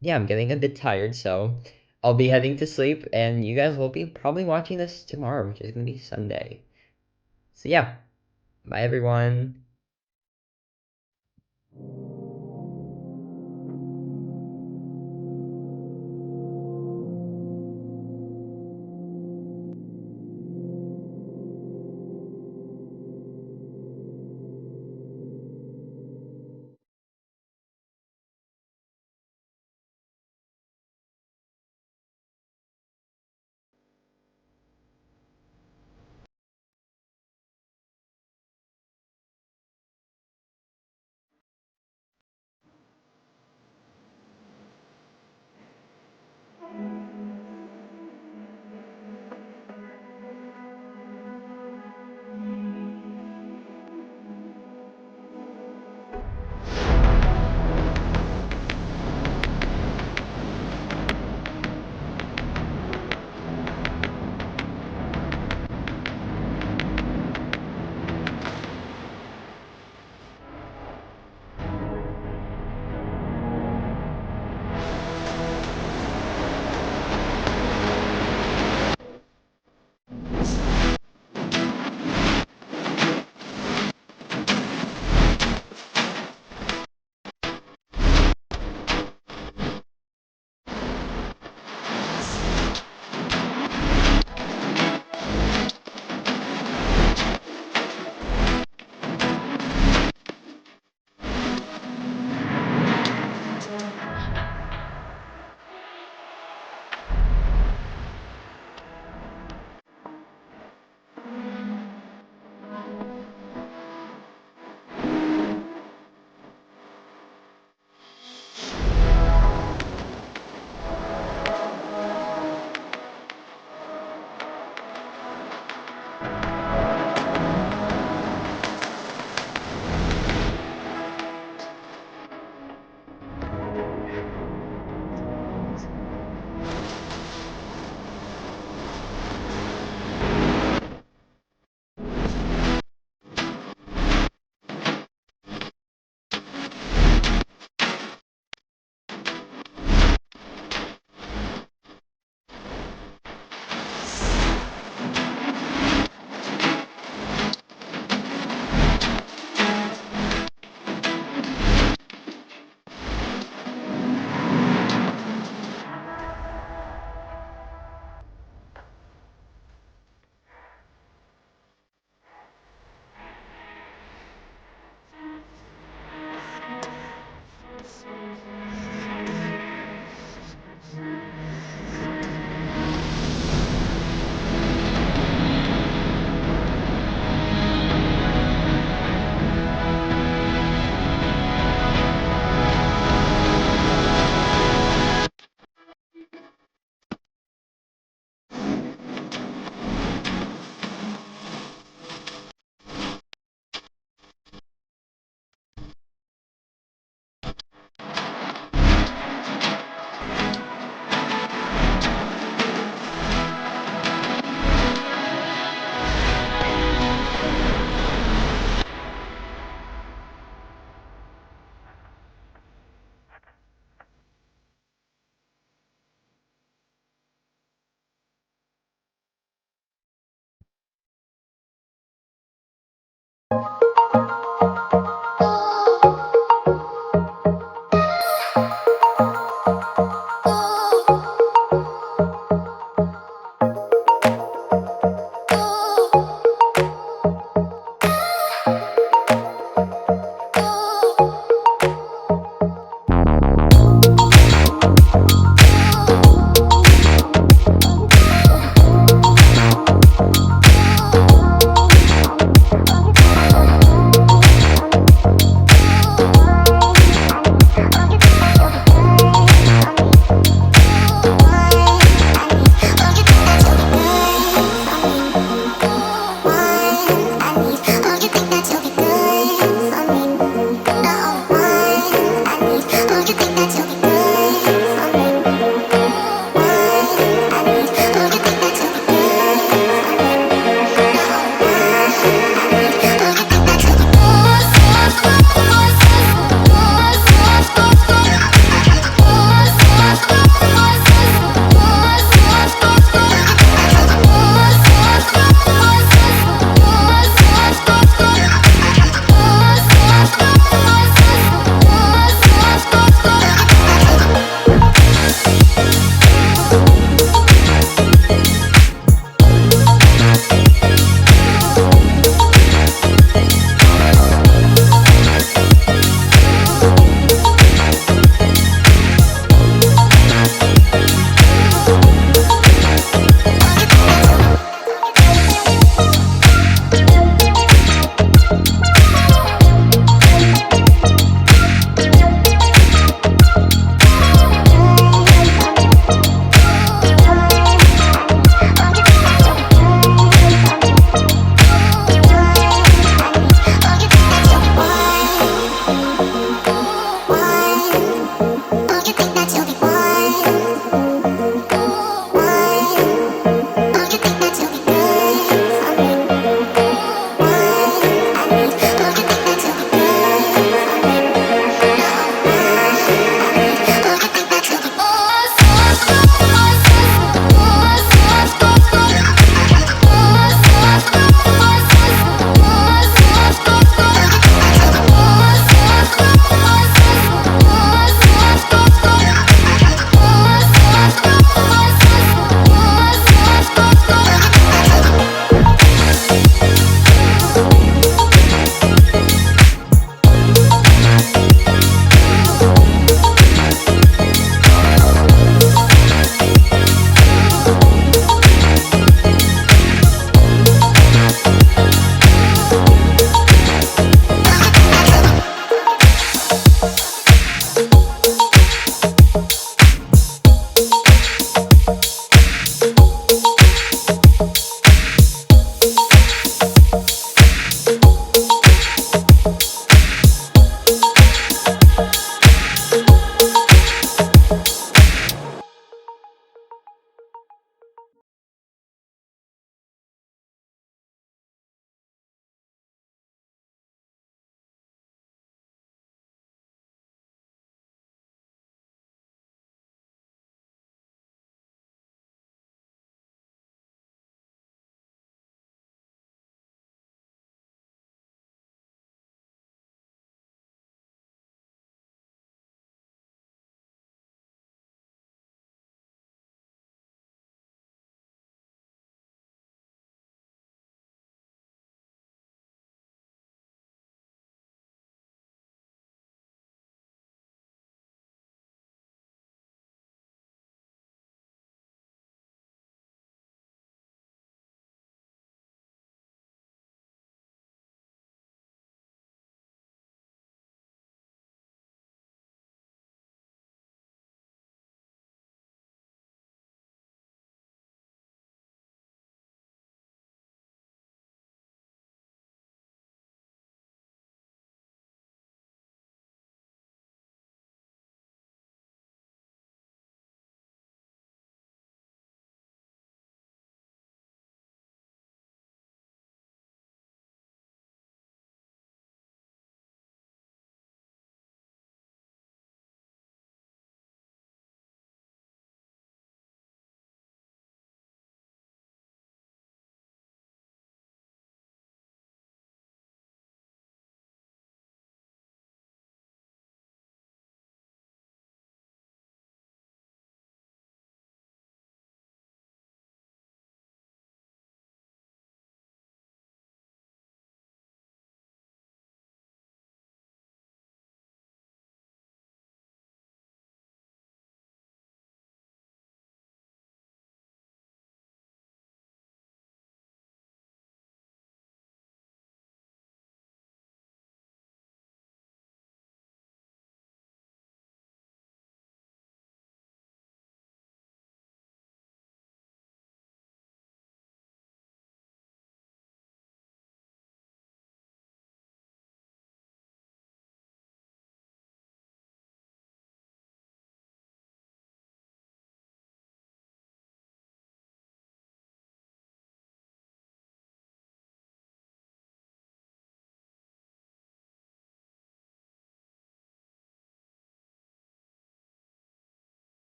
Yeah, I'm getting a bit tired, so I'll be heading to sleep, and you guys will be probably watching this tomorrow, which is gonna be Sunday. So yeah, bye everyone.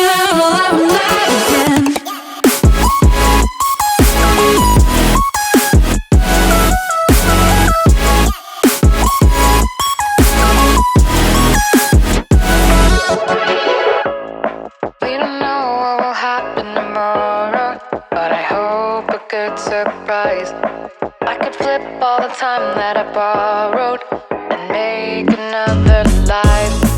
We don't know what will happen tomorrow, but I hope a good surprise. I could flip all the time that I borrowed and make another life.